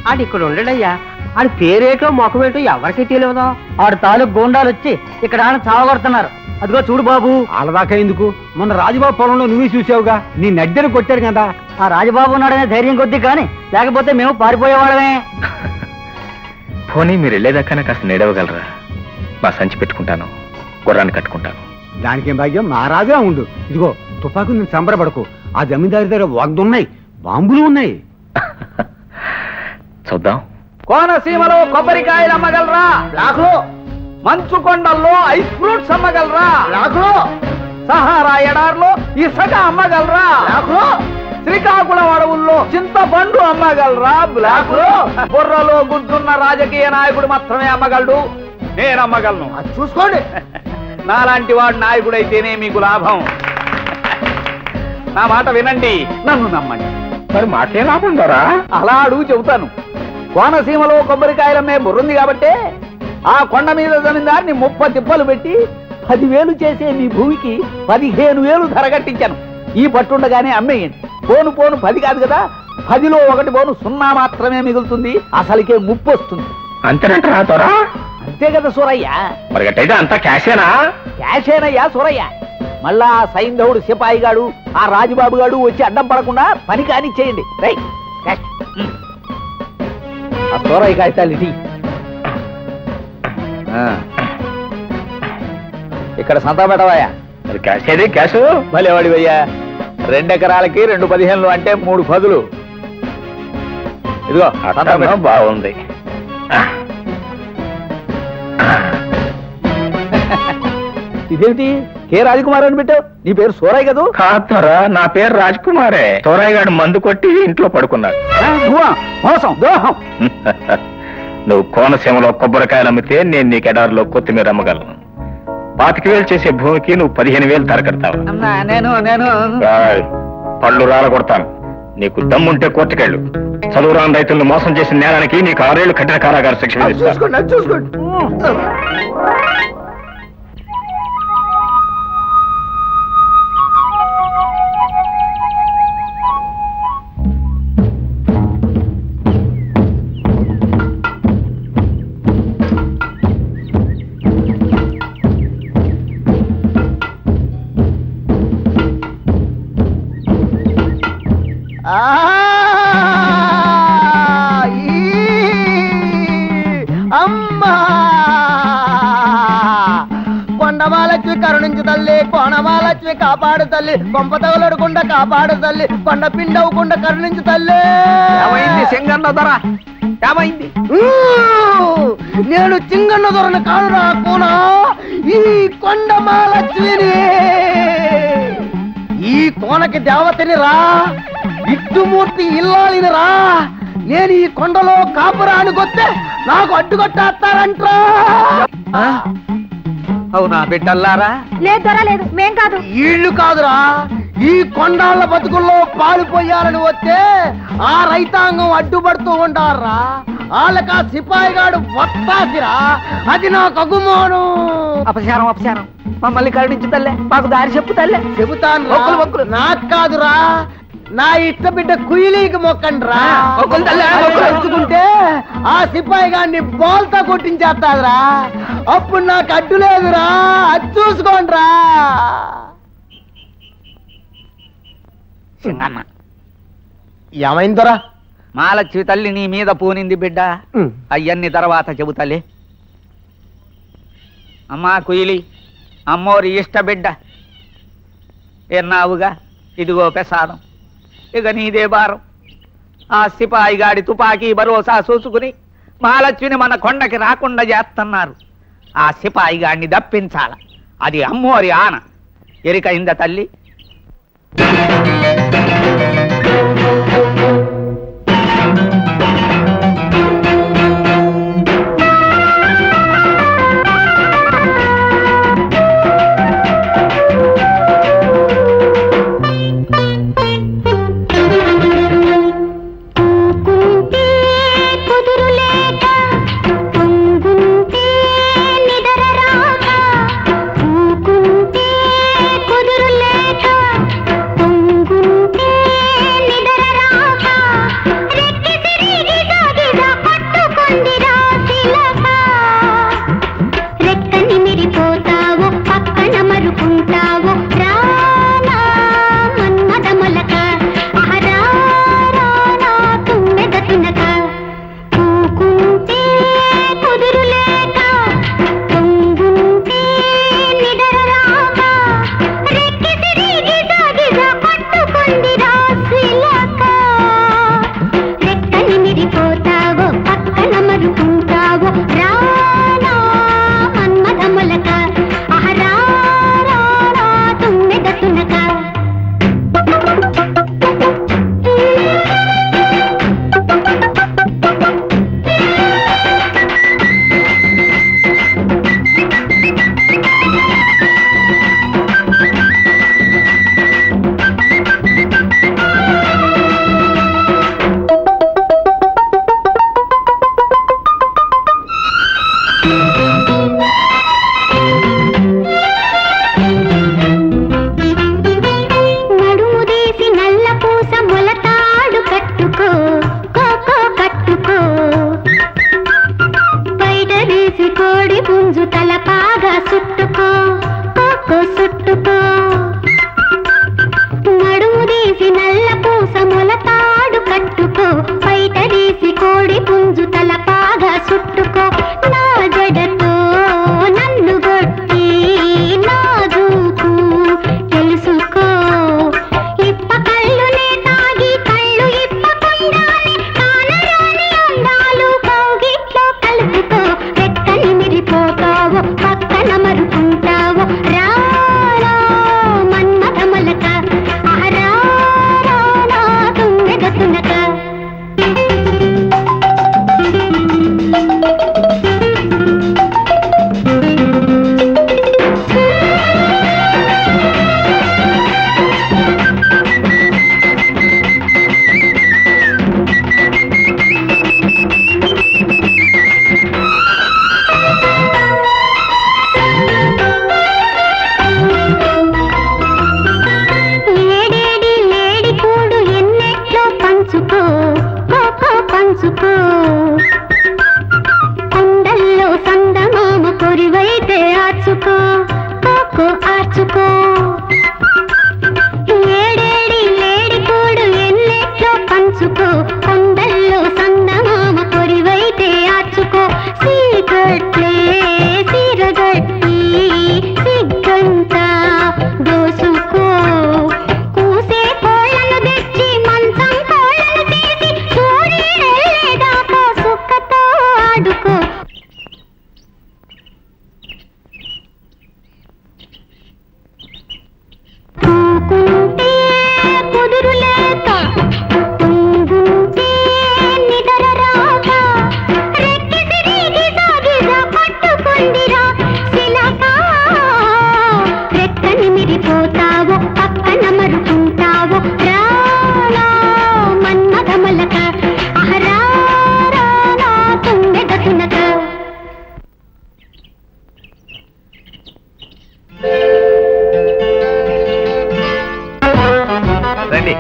ఆడు ఇక్కడ ఉండడయ్యా, ఆడి పేరేటో మొఖమేటో ఎవరికి తెలియదు. ఆడు తాలూకు గోండాలు వచ్చి ఇక్కడ ఆయన చావగొడుతున్నారు. అదిగో చూడు బాబు. వాళ్ళదాకా ఎందుకు, మొన్న రాజబాబు పొలంలో నువ్వే చూసావుగా, నీ నడ్డెను కొట్టారు కదా. ఆ రాజబాబు ఉన్నాడనే ధైర్యం కొద్ది కానీ లేకపోతే మేము పారిపోయేవాళ్ళమే. పోనీ మీరు వెళ్ళేదాకానే కాస్త నేడవగలరా? నా సంచి పెట్టుకుంటాను, గుర్రాన్ని కట్టుకుంటాను. దానికేం భాగ్యం, మా రాజా ఉండు. ఇదిగో తుపాకు నేను సంబరపడకు, ఆ జమీందారి దగ్గర వగ్దున్నాయి, బాంబులు ఉన్నాయి. చూద్దాం. కోనసీమలో కొబ్బరికాయలు అమ్మగలరా? బ్లాక్లో. మంచు కొండల్లో ఐస్ ఫ్రూట్స్ అమ్మగలరా? బ్లాక్లో. సహారా ఎడార్లో ఇసుక అమ్మగలరా? బ్లాక్లో. శ్రీకాకుళం అడవుల్లో చింతపండు అమ్మగలరా? బ్లాక్లో. బుర్రలో గుంటున్న రాజకీయ నాయకుడు మాత్రమే అమ్మగలడు, నేను అమ్మగలను. అది చూసుకోండి. నాలాంటి వాడు నాయకుడైతేనే మీకు లాభం. నా మాట వినండి, నన్ను నమ్మండి. మరి మాకే లాభం ద్వారా? అలా అడుగు చెబుతాను. కోనసీమలో కొబ్బరికాయలమ్మే బుర్రుంది కాబట్టే ఆ కొండ మీద జమీందారిని 30 తిప్పలు పెట్టి 10,000 చేసే మీ భూమికి 15,000 ధర కట్టించాను. ఈ పట్టుండగానే అమ్మేయండి. పోను పోను 10 కాదు కదా, 10లో 1 పోను 0 మాత్రమే మిగులుతుంది. అసలుకే ముప్పు వస్తుంది. అంతేనంటారా తోరా? అంతే కదా సూరయ్య. మరి గట్టయితే అంతా క్యాషేనా? క్యాషేనయ్యా సూరయ్య. మళ్ళా సైంధవుడు సిపాయి గాడు ఆ రాజుబాబు గాడు వచ్చి అడ్డం పడకుండా పని కానిచ్చేయండి. రై క్యాష్. ఆ సూరయ్య కాగితాలు ఇటీ. ఇక్కడ సంతా పెట్టవయ్యా. మరి క్యాష్ ఏది? క్యాష్ భలేవాడివయ్యా. 2 ఎకరాలకి 2 15 అంటే 3 10. ఇదిగో సంతా పెట్టు. బాగుంది. ఇదేమిటి కే రాజకుమార్ అని పెట్టావు? నీ పేరు సూరయ్య కదూ? కాదరా, నా పేరు రాజ్కుమారే. తోరాయి గారు మందు కొట్టి ఇంట్లో పడుకున్నాడు. మోసం, ద్రోహం. నువ్వు కోనసీమలో కొబ్బరికాయలు అమ్మితే నేను నీ ఎడారిలో కొత్తిమీర అమ్మగలను. 25,000 చేసే భూమికి నువ్వు 15,000 ధర కడతావు. నేను పళ్ళు రాల కొడతాను. నీకు దమ్ముంటే కోర్టుకెళ్ళు. చదువురాని రైతులను మోసం చేసిన నేరానికి నీకు 6 ఏళ్లు కఠిన కారాగార శిక్ష విధిస్తాను. చూసుకోండి. అమ్మా కొండమాలచ్చి కరుణించు తల్లి, కోణమాలచ్చి కాపాడు తల్లి, కొంప తగులడకుండా కాపాడు తల్లి, కొండ పిండవకుండా కరుణించు తల్లి. సింగన్న ధర ఏమైంది? నేను చింగన్న దొరని కానురా కోనా, ఈ కొండమాలచ్చిని, ఈ కోనకి దేవతని రా, ఇట్టుమూర్తి ఇల్లాలిని రా. నేను ఈ కొండలో కాపురానికొస్తే నాకు అడ్డుకొట్టేస్తారంట్రా. అవునా బిడ్డల్లారా? లేదు దొర లేదు, మేం కాదు. ఇళ్ళు కాదురా, ఈ కొండాళ్ళ బతుకుల్లో పాలుపోయాలని వస్తే ఆ రైతాంగం అడ్డుపడుతూ ఉంటారా. వాళ్ళకా సిపాయిగాడు వత్తాసిరా, అది నాకు అగుమానం. అపచారం. మమ్మల్ని కరుణించు తల్లే, మాకు దారి చెప్పు తల్లే. చెబుతాను మొక్కులు, మొక్కులు. నాకు కాదురా, నా ఇష్ట బిడ్డ కుయిలీకి మొక్కండి రా. మొక్కులు తల్లే, మొక్కులు. తెచ్చుకుంటే ఆ సిపాయి గారిని బోల్తా కొట్టించేస్తాదిరా. అప్పుడు నాకు అడ్డు లేదురా, అది చూసుకోండి రా. సింగన్న, ఏమైందోరా? మాలచ్చి తల్లి నీ మీద పూనింది బిడ్డ. అయ్యన్ని తర్వాత చెబుతలే. అమ్మా కుయిలి, అమ్మోరి ఇష్ట బిడ్డ ఎన్నావుగా, ఇదిగో ప్రసాదం. ఇక నీదే భారం. ఆ సిపాయిగాడి తుపాకీ భరోసా చూసుకుని మహాలక్ష్మిని మన కొండకి రాకుండా చేస్తున్నారు. ఆ సిపాయిగాడిని దప్పించాల. అది అమ్మోరి ఆన. ఎరికైంద తల్లి?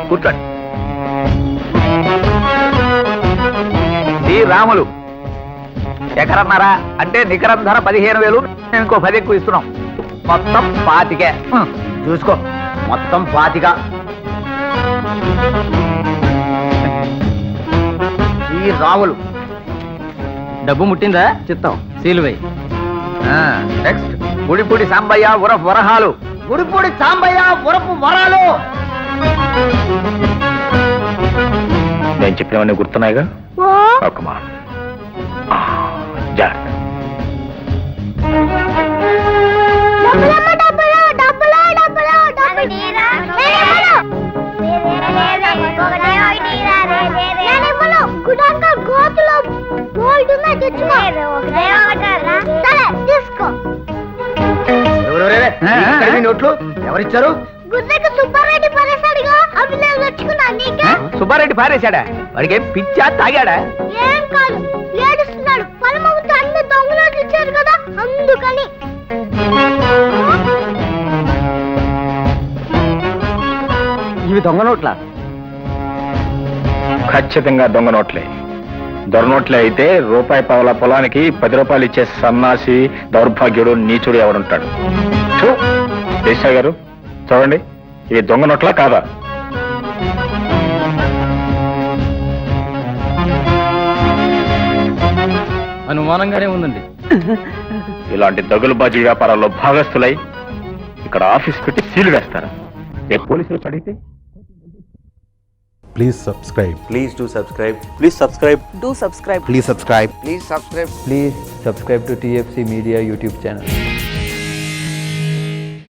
కూర్చోండి. రాములు ఎకరన్నారా అంటే నికరం ధర 15,000. నేను ఇంకో 10 ఎక్కువ ఇస్తున్నాం. మొత్తం 25. చూసుకో, మొత్తం 25. ఈ రావులు. డబ్బు ముట్టిందా చిత్తం సీలువై. నెక్స్ట్ గుడిపూడి సాంబయ్య ఉరఫ్ వరహాలు. గుడిపూడి సాంబయ్య ఉరఫ్ వరాలు. నేను చెప్పినవన్నీ గుర్తున్నాయిగా? ఓ ఒక్కమా జాగ్రత్త. డబ్బులమ్మ, డబ్బులు, డబ్బులు, డబ్బులు, డబ్బులు. నేను ఇవ్వను. గుడాంకల్ గోతులో గోల్డ్ ఉన్నాయి, తెచ్చుకో. సరే, తీసుకో. నోట్లు ఎవరిచ్చారు? గుడ్డకి సుబ్బారెడ్డి పరేశాడుగా, అవి నేను తెచ్చుకున్నా. నీకే సుబ్బారెడ్డి పారేశాడా? వాడికి ఏం పిచ్చా, తాగాడా? ఏం కాదు, ఏడుస్తున్నాడు. పరమవుతూ అన్ని దొంగలు ఇచ్చారు కదా, అందుకని. ఇవి దొంగ నోట్ల. ఖచ్చితంగా దొంగ నోట్లే. దొర నోట్లే అయితే రూపాయి పావుల పొలానికి 10 రూపాయలు ఇచ్చే సన్నాసి, దౌర్భాగ్యుడు, నీచుడు ఎవడుంటాడు? దేశాయ్ గారు చూడండి, ఇవి దొంగ నోట్లా కాదా? అనుమానంగానే ఉందండి. ఇలాంటి దగులుబాజీ వ్యాపారాల్లో భాగస్తులై ఇక్కడ ఆఫీస్ పెట్టి సీలు వేస్తారా? రేపు పోలీసులు అడిగితే? Please subscribe. Please do subscribe. Please subscribe. Do subscribe. Please subscribe. Please subscribe. Please subscribe to TFC Media YouTube channel.